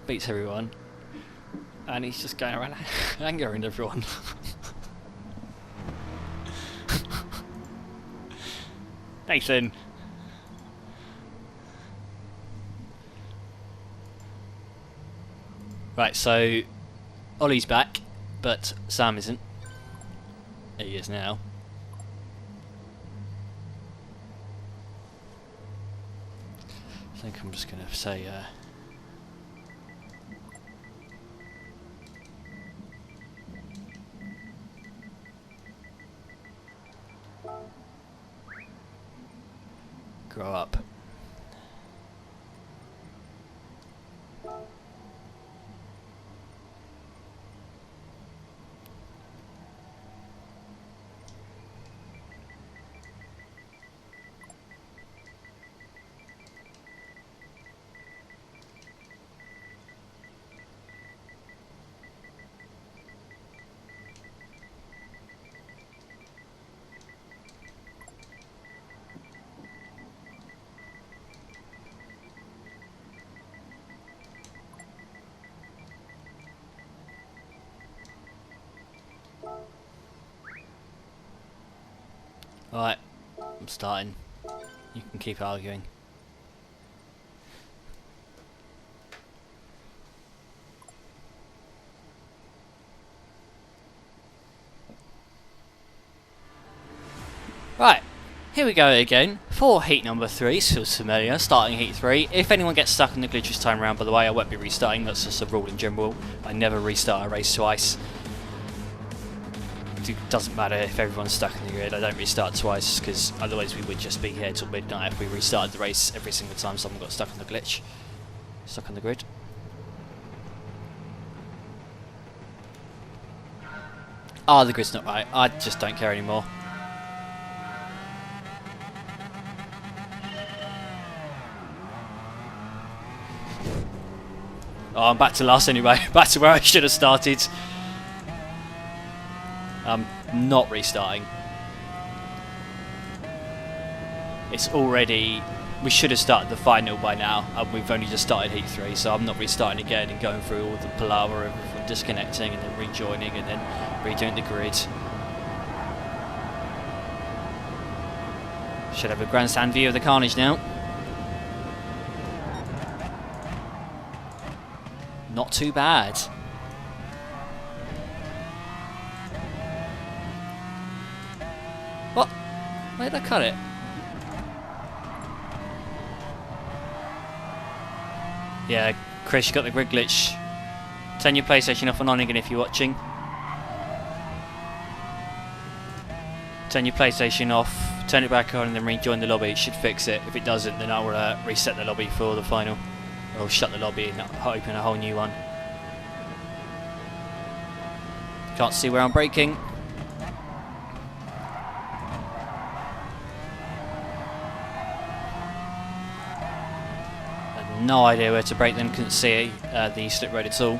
beats everyone, And he's just going around angering everyone. Nathan. Right, so Ollie's back, but Sam isn't. There he is now. I think I'm just going to say grow up. Alright, I'm starting. You can keep arguing. Right, here we go again for heat number 3, feels familiar, starting heat 3. If anyone gets stuck in the glitch this time around, by the way, I won't be restarting, that's just a rule in general. I never restart a race twice. It doesn't matter if everyone's stuck in the grid, I don't restart twice, because otherwise we would just be here till midnight if we restarted the race every single time someone got stuck on the glitch. Stuck on the grid. Ah, the grid's not right, I just don't care anymore. Oh, I'm back to last anyway, back to where I should have started. I'm not restarting. It's already... We should have started the final by now, and we've only just started heat 3, so I'm not restarting again and going through all the palaver of everyone disconnecting and then rejoining and then redoing the grid. Should have a grandstand view of the carnage now. Not too bad. What? Where did I cut it? Yeah, Chris, you got the grid glitch. Turn your PlayStation off and on again if you're watching. Turn your PlayStation off, turn it back on and then rejoin the lobby. It should fix it. If it doesn't, then I'll reset the lobby for the final. Or shut the lobby and open a whole new one. Can't see where I'm braking. No idea where to brake then, couldn't see the slip road at all.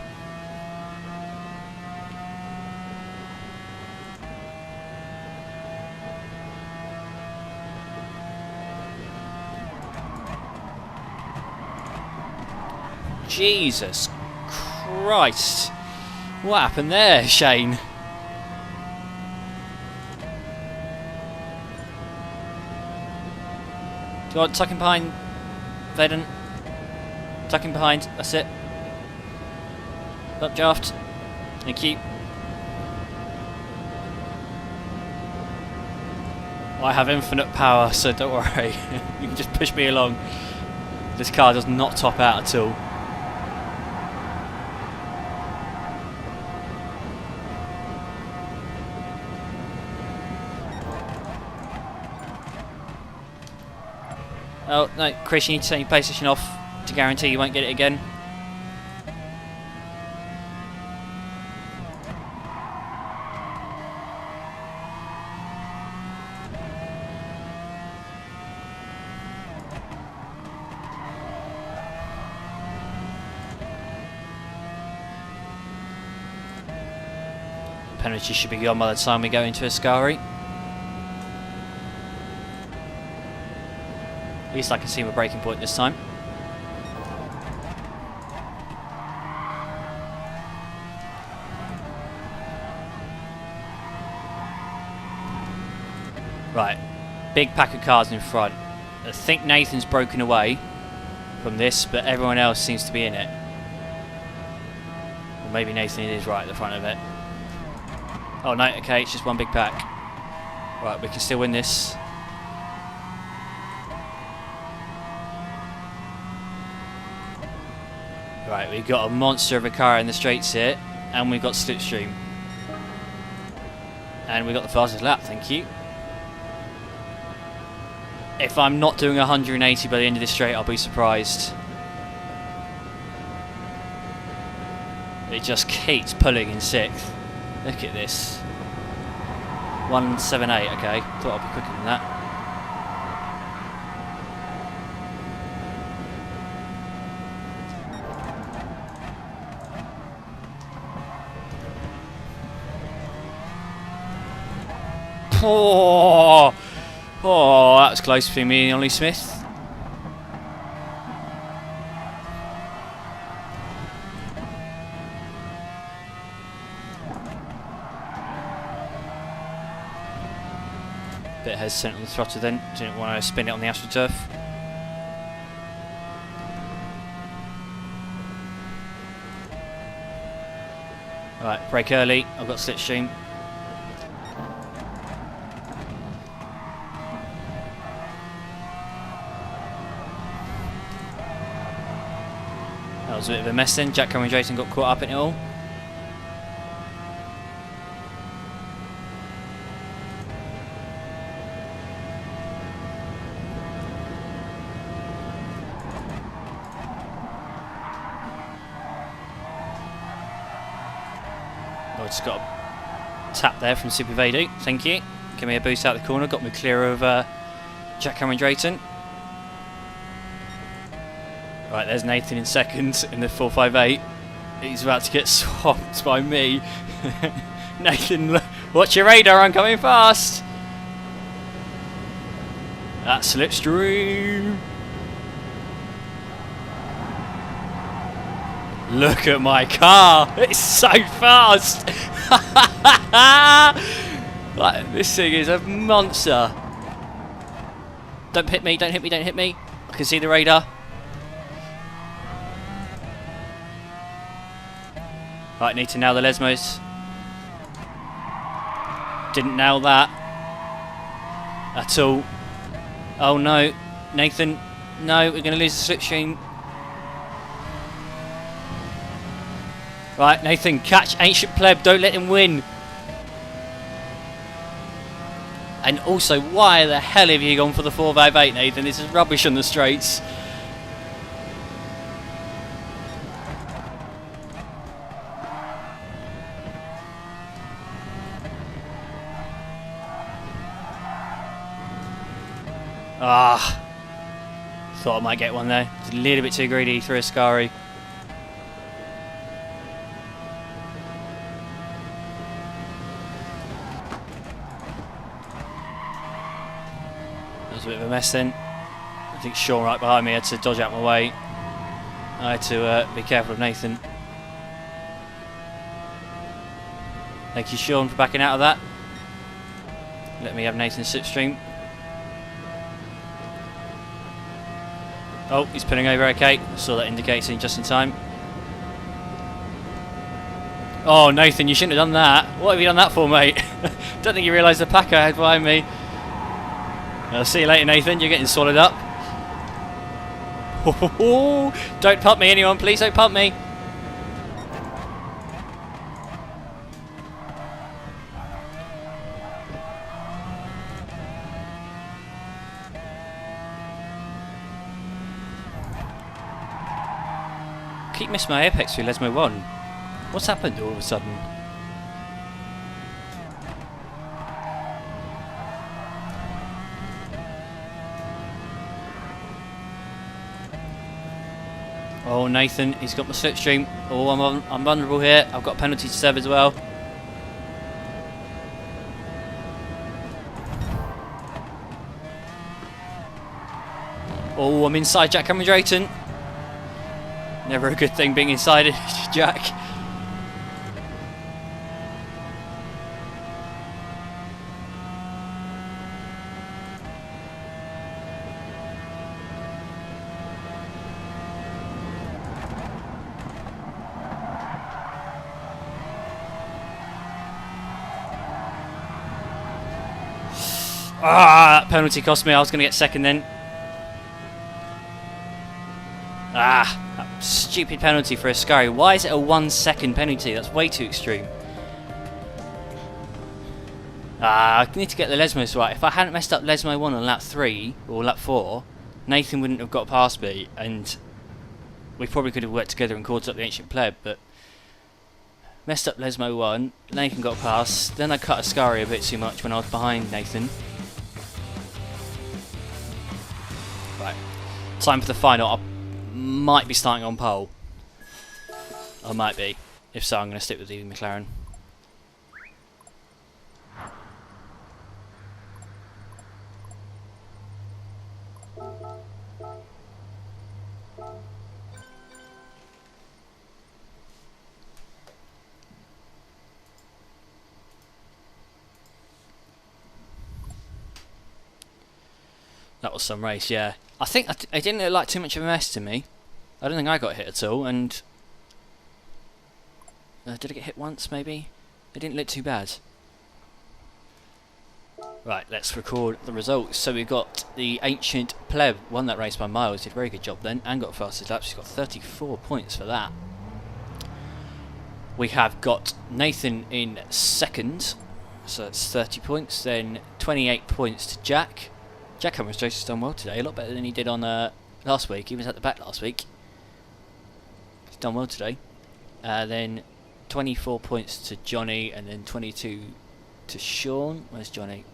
Jesus Christ! What happened there, Shane? Go on, tucking behind, Vaden. Tucking behind, that's it. Up draft. Thank you. I have infinite power, so don't worry. You can just push me along. This car does not top out at all. Oh, no, Chris, you need to turn your PlayStation off to guarantee you won't get it again. Penalty should be gone by the time we go into Ascari. At least I can see my braking point this time. Right, big pack of cars in front. I think Nathan's broken away from this, but everyone else seems to be in it. Or maybe Nathan is right at the front of it. Oh no, okay, it's just one big pack. Right, we can still win this. Right, we've got a monster of a car in the straights here, and we've got Slipstream. And we've got the fastest lap, thank you. If I'm not doing 180 by the end of this straight, I'll be surprised. It just keeps pulling in 6th. Look at this. 178, okay. Thought I'd be quicker than that. Oh, that was close between me and Ollie Smith. Bit hesitant on the throttle then, didn't want to spin it on the AstroTurf. Right, brake early, I've got Slipstream. That was a bit of a mess then. Jack Cameron Drayton got caught up in it all. I just got a tap there from Super Vadu. Thank you. Give me a boost out the corner. Got me clear of Jack Cameron Drayton. Right, there's Nathan in 2nd in the 458. He's about to get swamped by me. Nathan, watch your radar, I'm coming fast. That's Slipstream. Look at my car, it's so fast. Like, this thing is a monster. Don't hit me, don't hit me, don't hit me. I can see the radar. Right, need to nail the Lesmos. Didn't nail that at all. Oh no, Nathan. No, we're going to lose the Slipstream. Right, Nathan, catch Ancient Pleb. Don't let him win. And also, why the hell have you gone for the 458, Nathan? This is rubbish on the straights. Ah, thought I might get one there. It's a little bit too greedy through a Ascari. That was a bit of a mess then. I think Sean right behind me had to dodge out my way. I had to be careful of Nathan. Thank you, Sean, for backing out of that. Let me have Nathan's Slipstream. Oh, he's pulling over okay. Saw that indicating just in time. Oh, Nathan, you shouldn't have done that. What have you done that for, mate? Don't think you realised the pack I had behind me. I'll see you later, Nathan. You're getting swallowed up. Don't pump me, anyone. Please don't pump me. Keep missing my apex through Lesmo 1. What's happened all of a sudden? Oh, Nathan, he's got my Slipstream. Oh, I'm vulnerable here. I've got a penalty to serve as well. Oh, I'm inside Jack Cameron Drayton. Never a good thing being inside it, Jack. Ah, that penalty cost me. I was going to get second then. Ah, that stupid penalty for Ascari. Why is it a 1 second penalty? That's way too extreme. Ah, I need to get the Lesmos right. If I hadn't messed up Lesmo 1 on lap 3 or lap 4, Nathan wouldn't have got past me, and we probably could have worked together and caught up the Ancient Pleb, but messed up Lesmo 1, Nathan got past, then I cut Ascari a bit too much when I was behind Nathan. Right, time for the final. I might be starting on pole. I might be. If so, I'm going to stick with the McLaren. That was some race, yeah. I think it didn't look like too much of a mess to me. I don't think I got hit at all, and did I get hit once, maybe? It didn't look too bad. Right, let's record the results. So we've got the Ancient Pleb, won that race by miles, did a very good job then, and got fastest laps. He's got 34 points for that. We have got Nathan in second, so it's 30 points, then 28 points to Jack. Jack Cameron's race has done well today, a lot better than he did on last week. He was at the back last week. He's done well today. Then 24 points to Johnny, and then 22 to Sean. Where's Johnny?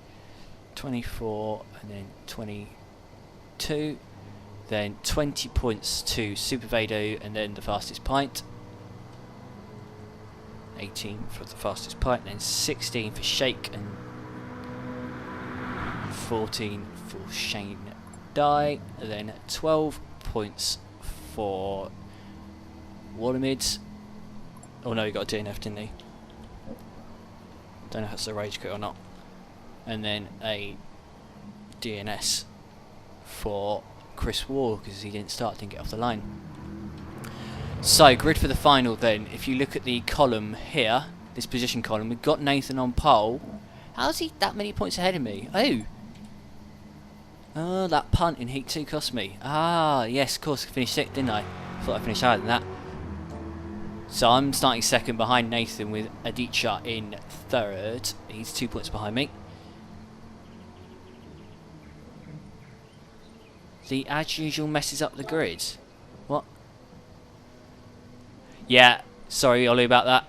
24, and then 22. Then 20 points to Super Vado, and then the fastest pint. 18 for the fastest pint, then 16 for Shake, and 14 for Shane Dye, and then 12 points for Watermids. Oh no, he got a DNF, didn't he? Don't know if that's a rage quit or not. And then a DNS for Chris Wall because he didn't get off the line. So, grid for the final then. If you look at the column here, this position column, we've got Nathan on pole. How's he that many points ahead of me? Oh, that punt in Heat 2 cost me. Ah, yes, of course, I finished 6th, didn't I? Thought I finished higher than that. So I'm starting second behind Nathan with Adicha in third. He's 2 points behind me. The, as usual, messes up the grid. What? Yeah, sorry, Ollie, about that.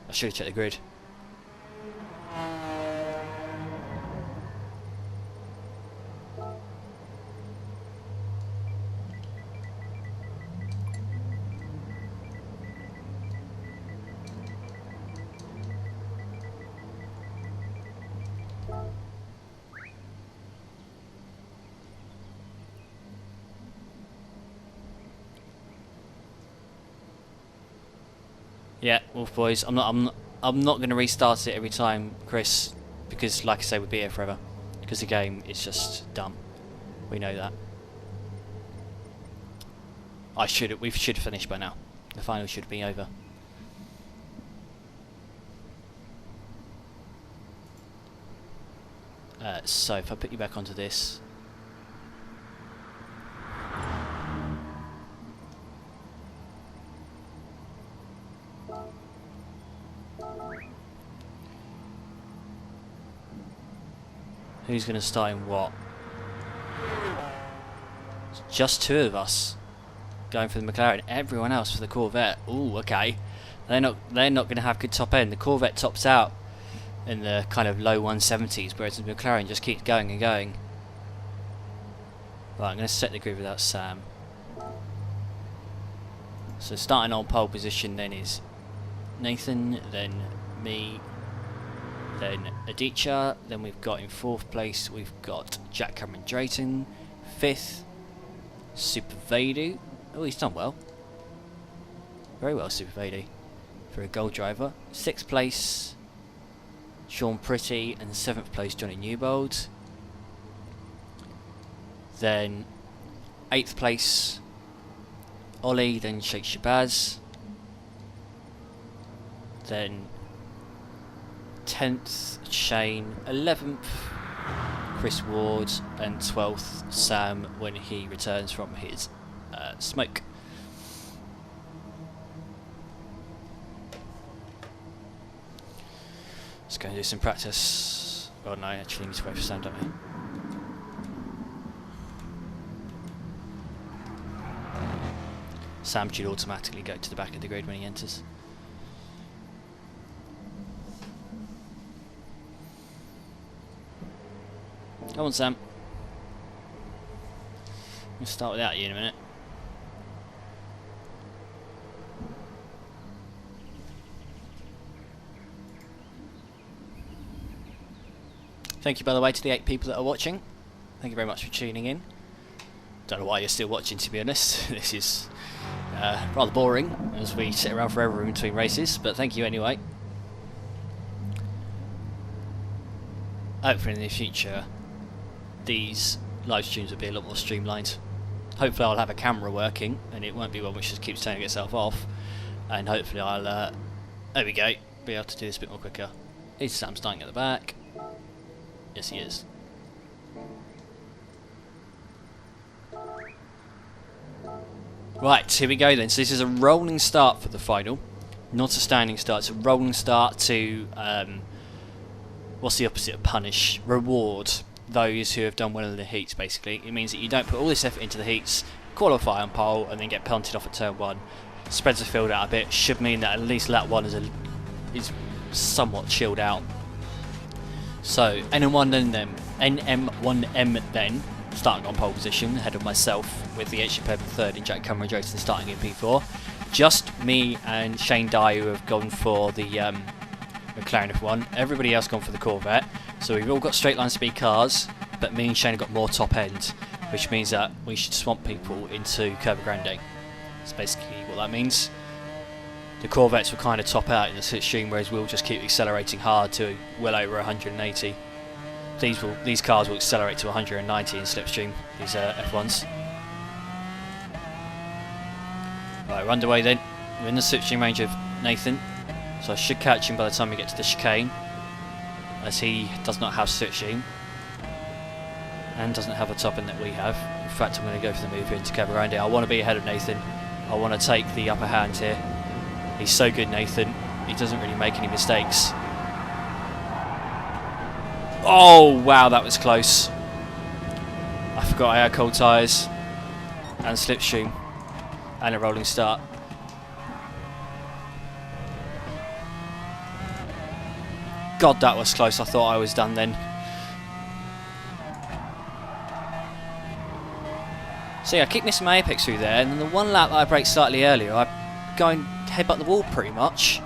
I should have checked the grid. Yeah, Wolf Boys. I'm not going to restart it every time, Chris, because, like I say, we'll be here forever. Because the game is just dumb. We know that. We should have finished by now. The final should be over. So if I put you back onto this. Who's going to start in what? It's just two of us going for the McLaren. Everyone else for the Corvette. Ooh, okay. They're not going to have good top end. The Corvette tops out in the kind of low 170s, whereas the McLaren just keeps going and going. Right, I'm going to set the grid without Sam. So starting on pole position then is Nathan, then me, then Adicha, then we've got in fourth place, we've got Jack Cameron Drayton, fifth, Super Vadu. Oh, he's done well. Very well, Super Vadu, for a gold driver. Sixth place, Sean Pretty, and seventh place, Johnny Newbold. Then eighth place, Ollie, then Sheikh Shabazz. Then 10th Shane, 11th Chris Ward, and 12th Sam when he returns from his smoke. Let's go and do some practice. Oh no, actually need to wait for Sam, don't we? Sam should automatically go to the back of the grid when he enters. Come on, Sam. We'll start without you in a minute. Thank you, by the way, to the 8 people that are watching. Thank you very much for tuning in. Don't know why you're still watching, to be honest. This is rather boring, as we sit around forever in between races, but thank you anyway. Hopefully in the future, these live streams will be a lot more streamlined. Hopefully I'll have a camera working, and it won't be one which just keeps turning itself off. And hopefully I'll, there we go, be able to do this a bit more quicker. Is Sam starting at the back? Yes, he is. Right, here we go then. So this is a rolling start for the final, not a standing start. It's a rolling start to, what's the opposite of punish? Reward those who have done well in the heats, basically. It means that you don't put all this effort into the heats, qualify on pole, and then get punted off at turn 1. Spreads the field out a bit. Should mean that at least lap 1 is somewhat chilled out. So NM1M then starting on pole position ahead of myself, with the HC Pleb in 3rd and Jack Cameron Joseph starting in P4. Just me and Shane Dye who have gone for the McLaren F1. Everybody else gone for the Corvette. So we've all got straight line speed cars, but me and Shane have got more top end, which means that we should swamp people into Curva Grande. That's basically what that means. The Corvettes will kind of top out in the slipstream, whereas we'll just keep accelerating hard to well over 180. These cars will accelerate to 190 in slipstream, these F1s. Right, we're underway then. We're in the slipstream range of Nathan, so I should catch him by the time we get to the chicane, as he does not have slipstream and doesn't have a top end that we have. In fact, I'm going to go for the move into Curva Grande. I want to be ahead of Nathan. I want to take the upper hand here. He's so good, Nathan. He doesn't really make any mistakes. Oh, wow, that was close. I forgot I had cold tyres and slipstream and a rolling start. God, that was close. I thought I was done then. See, I keep missing my apex through there, and then the one lap that I braked slightly earlier, I go and headbutt the wall pretty much.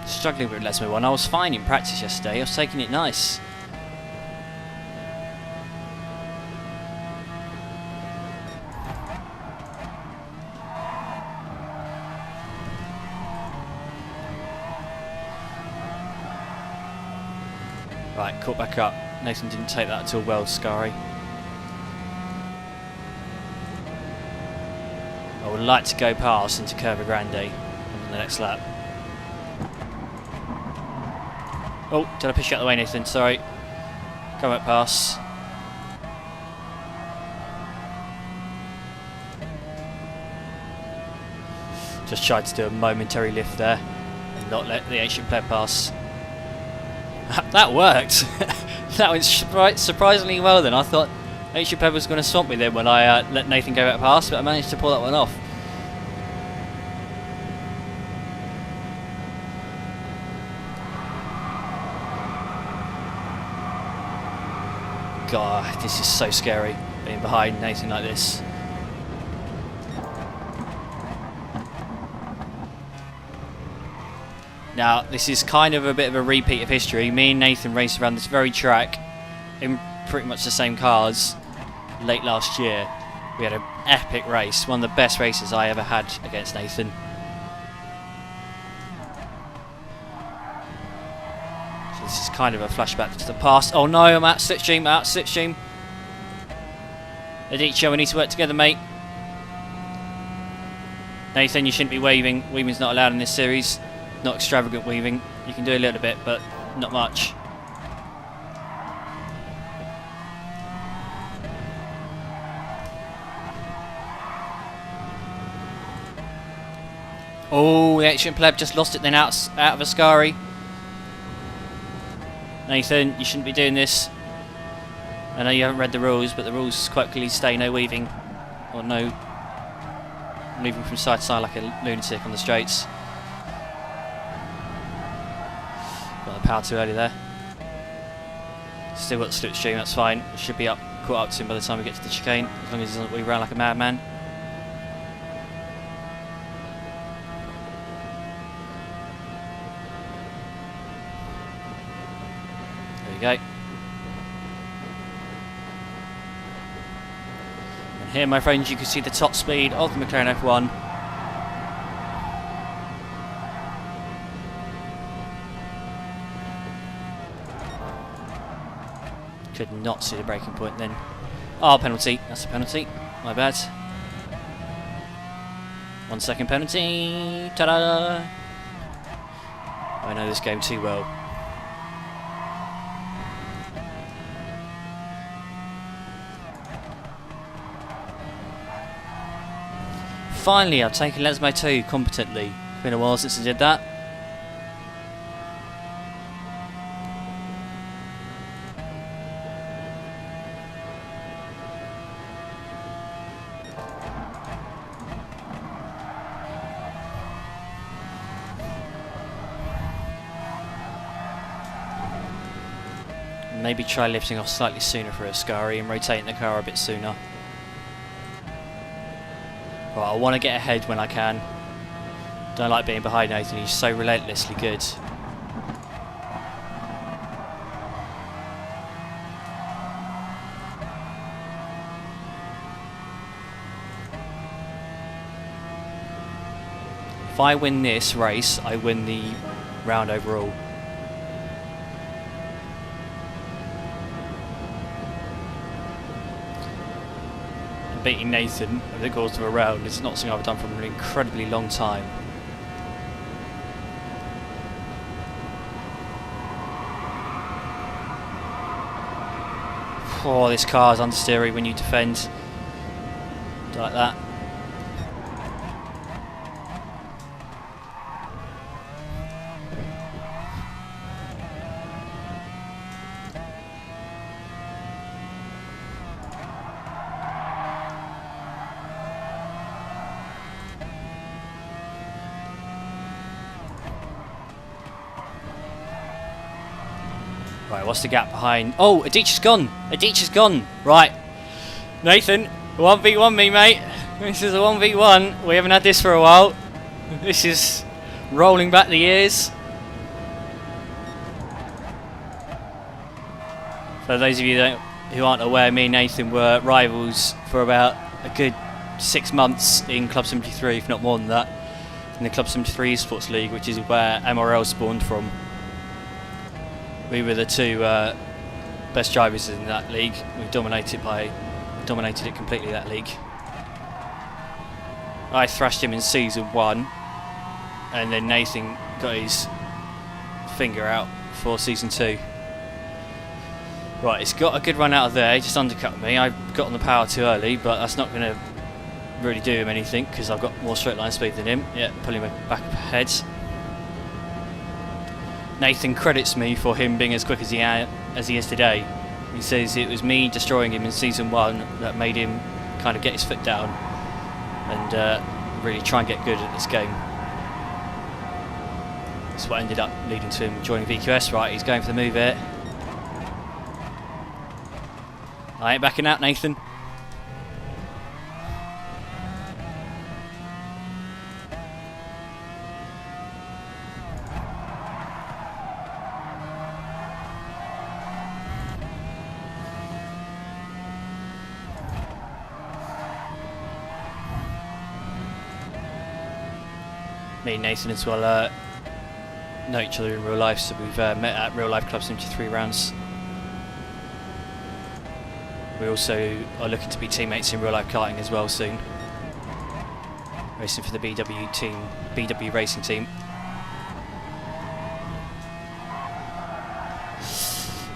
Struggling with Lesmo 1. I was fine in practice yesterday. I was taking it nice. Right, caught back up. Nathan didn't take that at all well, Scary. I would like to go past into Curva Grande on the next lap. Oh, did I push you out of the way, Nathan? Sorry. Go back past. Just tried to do a momentary lift there and not let the ancient pleb pass. That worked! That went surprisingly well then. I thought ancient pleb was going to swamp me then when I let Nathan go back past, but I managed to pull that one off. God, this is so scary, being behind Nathan like this. Now, this is kind of a bit of a repeat of history. Me and Nathan raced around this very track in pretty much the same cars late last year. We had an epic race, one of the best races I ever had against Nathan. This is kind of a flashback to the past. Oh no, I'm out slipstream, Aditya, we need to work together, mate. Nathan, you shouldn't be weaving. Weaving's not allowed in this series. Not extravagant weaving. You can do a little bit, but not much. Oh, the ancient pleb just lost it then out of Ascari. Nathan, you shouldn't be doing this. I know you haven't read the rules, but the rules quite clearly say no weaving. Or no moving from side to side like a lunatic on the straights. Got the power too early there. Still got the slipstream, that's fine. Should be caught up to him by the time we get to the chicane, as long as he doesn't weave around like a madman. There we go. And here, my friends, you can see the top speed of the McLaren F1. Could not see the braking point then. Oh, penalty. That's a penalty. My bad. 1 second penalty. Ta-da! I know this game too well. Finally, I've taken Lesmo 2 competently. It's been a while since I did that. Maybe try lifting off slightly sooner for Ascari and rotating the car a bit sooner. Right, I want to get ahead when I can. Don't like being behind Nathan, he's so relentlessly good. If I win this race, I win the round overall. Beating Nathan over the course of a round is not something I've done for an incredibly long time. Oh, this car is understeery when you defend like that. Right, what's the gap behind? Oh, Adich's gone! Adich's gone! Right. Nathan, 1v1 me, mate. This is a 1v1. We haven't had this for a while. This is rolling back the years. For those of you who aren't aware, me and Nathan were rivals for about a good 6 months in Club 73, if not more than that. In the Club 73 Esports League, which is where MRL spawned from. We were the two best drivers in that league. We dominated it completely, that league. I thrashed him in season 1, and then Nathan got his finger out for season 2. Right, it's got a good run out of there. He just undercut me. I got on the power too early, but that's not going to really do him anything because I've got more straight line speed than him. Yeah, pulling him back ahead. Nathan credits me for him being as quick as he is today. He says it was me destroying him in season 1 that made him kind of get his foot down and really try and get good at this game. That's what ended up leading to him joining VQS. Right, he's going for the move here. I ain't backing out, Nathan. Me and Nathan as well know each other in real life, so we've met at real life Club 73 rounds. We also are looking to be teammates in real life karting as well soon. racing for the BW Racing team.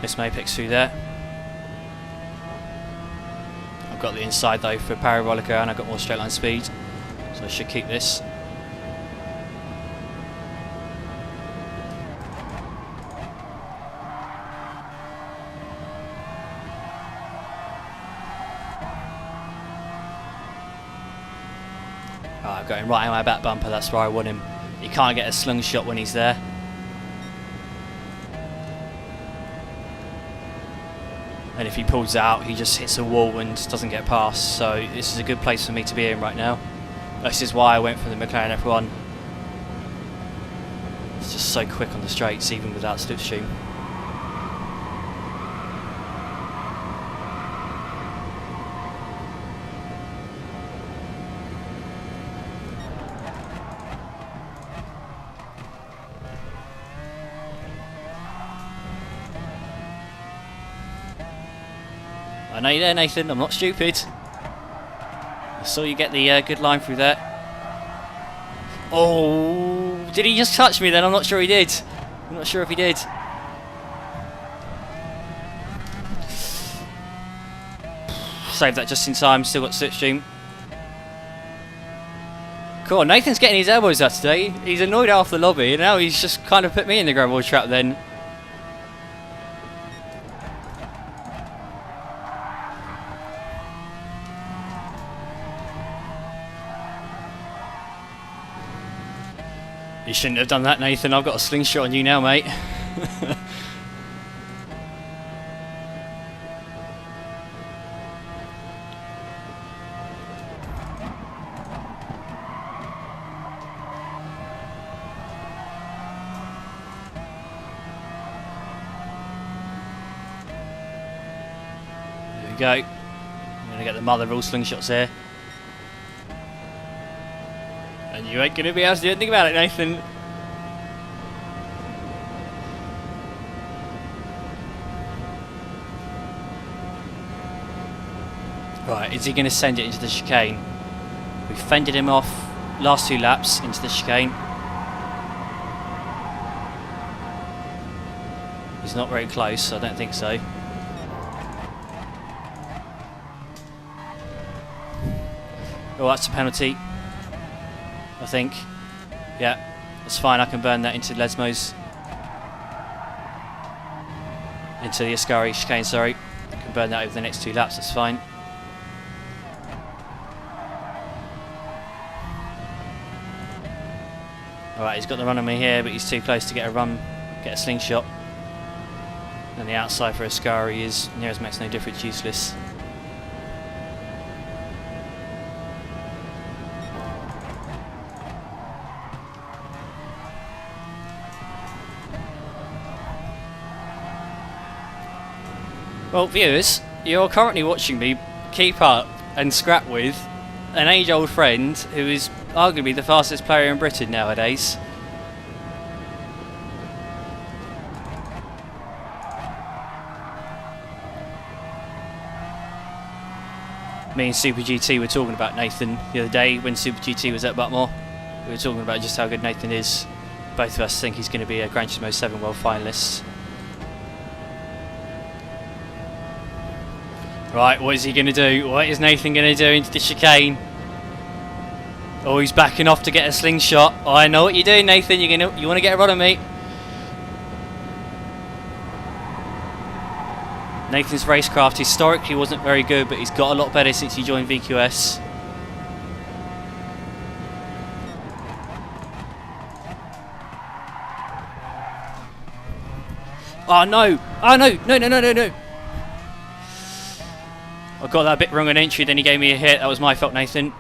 Miss Mapex through there. I've got the inside though for Parabolica, and I've got more straight line speed, so I should keep this. I've got him right in my back bumper, that's where I want him. You can't get a slingshot when he's there. And if he pulls out, he just hits a wall and doesn't get past. So this is a good place for me to be in right now. This is why I went for the McLaren F1. It's just so quick on the straights, even without Slipstream. I know you're there, Nathan, I'm not stupid. I saw you get the good line through there. Oh, did he just touch me then? I'm not sure he did. I'm not sure if he did. Saved that just in time, still got Slipstream. Cool, Nathan's getting his elbows out today. He's annoyed half the lobby, and now he's just kind of put me in the gravel trap then. You shouldn't have done that, Nathan. I've got a slingshot on you now, mate. There we go. I'm going to get the mother of all slingshots here. And you ain't going to be able to do anything about it, Nathan. Right, is he going to send it into the chicane? We fended him off last 2 laps into the chicane. He's not very close, I don't think so. Oh, that's a penalty, I think. Yeah, that's fine, I can burn that into Lesmo's. Into the Ascari chicane, sorry. I can burn that over the next 2 laps, that's fine. Alright, he's got the run on me here, but he's too close to get a slingshot. And the outside for Ascari is near as makes no difference, useless. Well, viewers, you're currently watching me keep up and scrap with an age-old friend who is arguably the fastest player in Britain nowadays. Me and Super GT were talking about Nathan the other day when Super GT was at Butmore. We were talking about just how good Nathan is. Both of us think he's going to be a Gran Turismo 7 World finalist. Right, what is he going to do? What is Nathan going to do into the chicane? Oh, he's backing off to get a slingshot. Oh, I know what you're doing, Nathan. You want to get a run on me? Nathan's racecraft historically wasn't very good, but he's got a lot better since he joined VQS. Oh no! Oh no! No! No! No! No! No! I got that bit wrong on entry, then he gave me a hit. That was my fault, Nathan.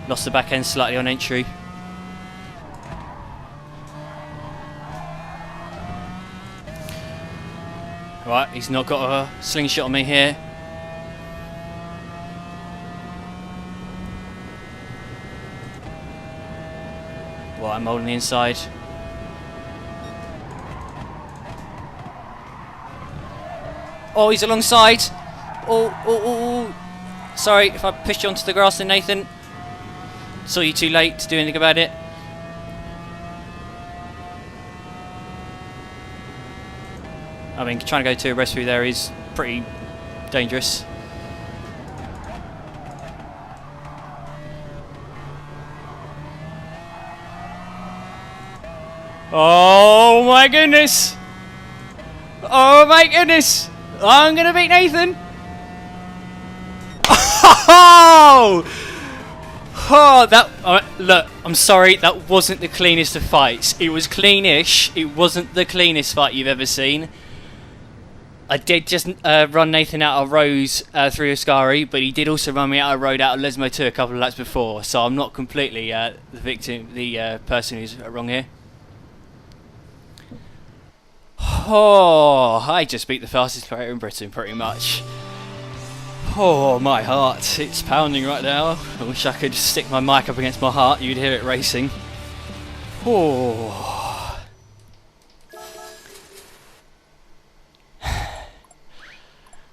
Lost the back end slightly on entry. Right, he's not got a slingshot on me here. Well, I'm holding the inside. Oh, he's alongside. Oh, oh, oh, oh. Sorry if I pushed you onto the grass then, Nathan. Saw you too late to do anything about it. I mean, trying to go to a rescue there is pretty dangerous. Oh my goodness! Oh my goodness! I'm gonna beat Nathan! Oh! Oh, that... look, I'm sorry, that wasn't the cleanest of fights. It was cleanish. It wasn't the cleanest fight you've ever seen. I did just run Nathan out of Rose through Ascari, but he did also run me out of road out of Lesmo 2 a couple of laps before, so I'm not completely the victim, the person who's wrong here. Oh, I just beat the fastest player in Britain, pretty much. Oh, my heart, it's pounding right now. I wish I could just stick my mic up against my heart, you'd hear it racing. Oh.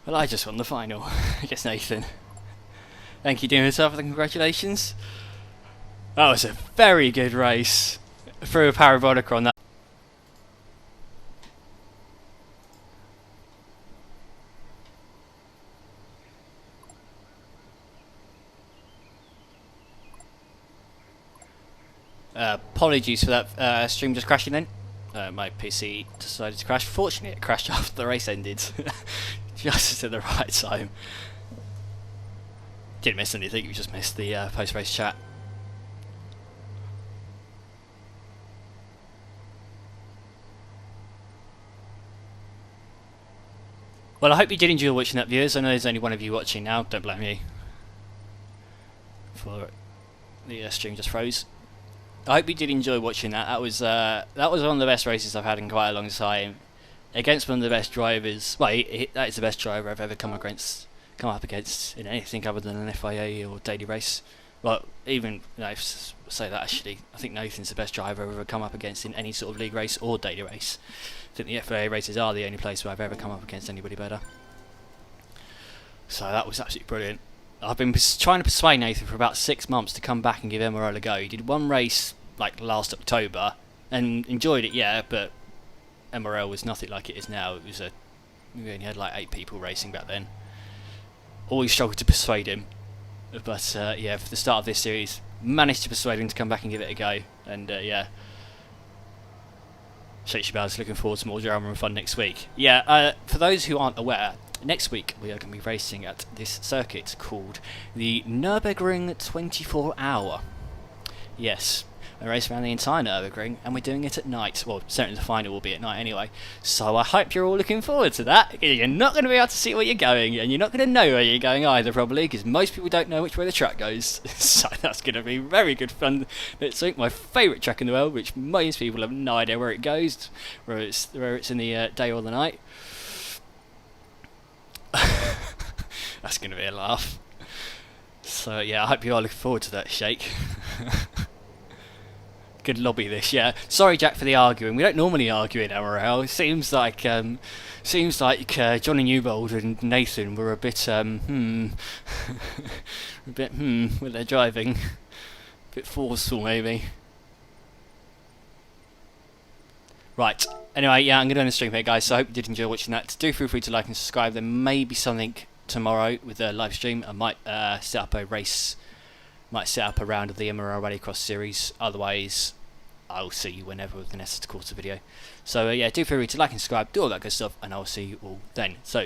Well, I just won the final against Nathan. Thank you, doing yourself, for the congratulations. That was a very good race. Threw a parabolica on that. Apologies for that stream just crashing then. My PC decided to crash. Fortunately, it crashed after the race ended. Just at the right time. Didn't miss anything, you just missed the post-race chat. Well, I hope you did enjoy watching that, viewers. I know there's only one of you watching now, don't blame you. For the stream just froze. I hope you did enjoy watching that. That was one of the best races I've had in quite a long time. Against one of the best drivers. Well, that is the best driver I've ever come up against in anything other than an FIA or daily race. Well, even say that actually, I think Nathan's the best driver I've ever come up against in any sort of league race or daily race. I think the FIA races are the only place where I've ever come up against anybody better. So that was absolutely brilliant. I've been trying to persuade Nathan for about 6 months to come back and give MRL a go. He did one race like last October and enjoyed it, yeah, but MRL was nothing like it is now. It was we only had like 8 people racing back then. Always struggled to persuade him, but yeah, for the start of this series, managed to persuade him to come back and give it a go. And yeah, Shake Shabal's looking forward to more drama and fun next week. Yeah, for those who aren't aware, next week we are going to be racing at this circuit called the Nürburgring 24 Hour. Yes. A race around the entire Nürburgring, and we're doing it at night. Well, certainly the final will be at night anyway. So I hope you're all looking forward to that. You're not going to be able to see where you're going, and you're not going to know where you're going either, probably, because most people don't know which way the track goes. So that's going to be very good fun. It's like my favourite track in the world, which most people have no idea where it goes, whether it's in the day or the night. That's going to be a laugh. So yeah, I hope you are looking forward to that, Shake. Good lobby this, yeah. Sorry, Jack, for the arguing. We don't normally argue in MRL. It seems like Johnny Newbold and Nathan were a bit with their driving, a bit forceful maybe. Right. Anyway, yeah, I'm going to end the stream here, guys. So I hope you did enjoy watching that. Do feel free to like and subscribe. There may be something tomorrow with the live stream. I might set up a race. Might set up a round of the MRL Rallycross series. Otherwise, I'll see you whenever with the next quarter video. So yeah, do feel free to like and subscribe, do all that good stuff, and I'll see you all then. So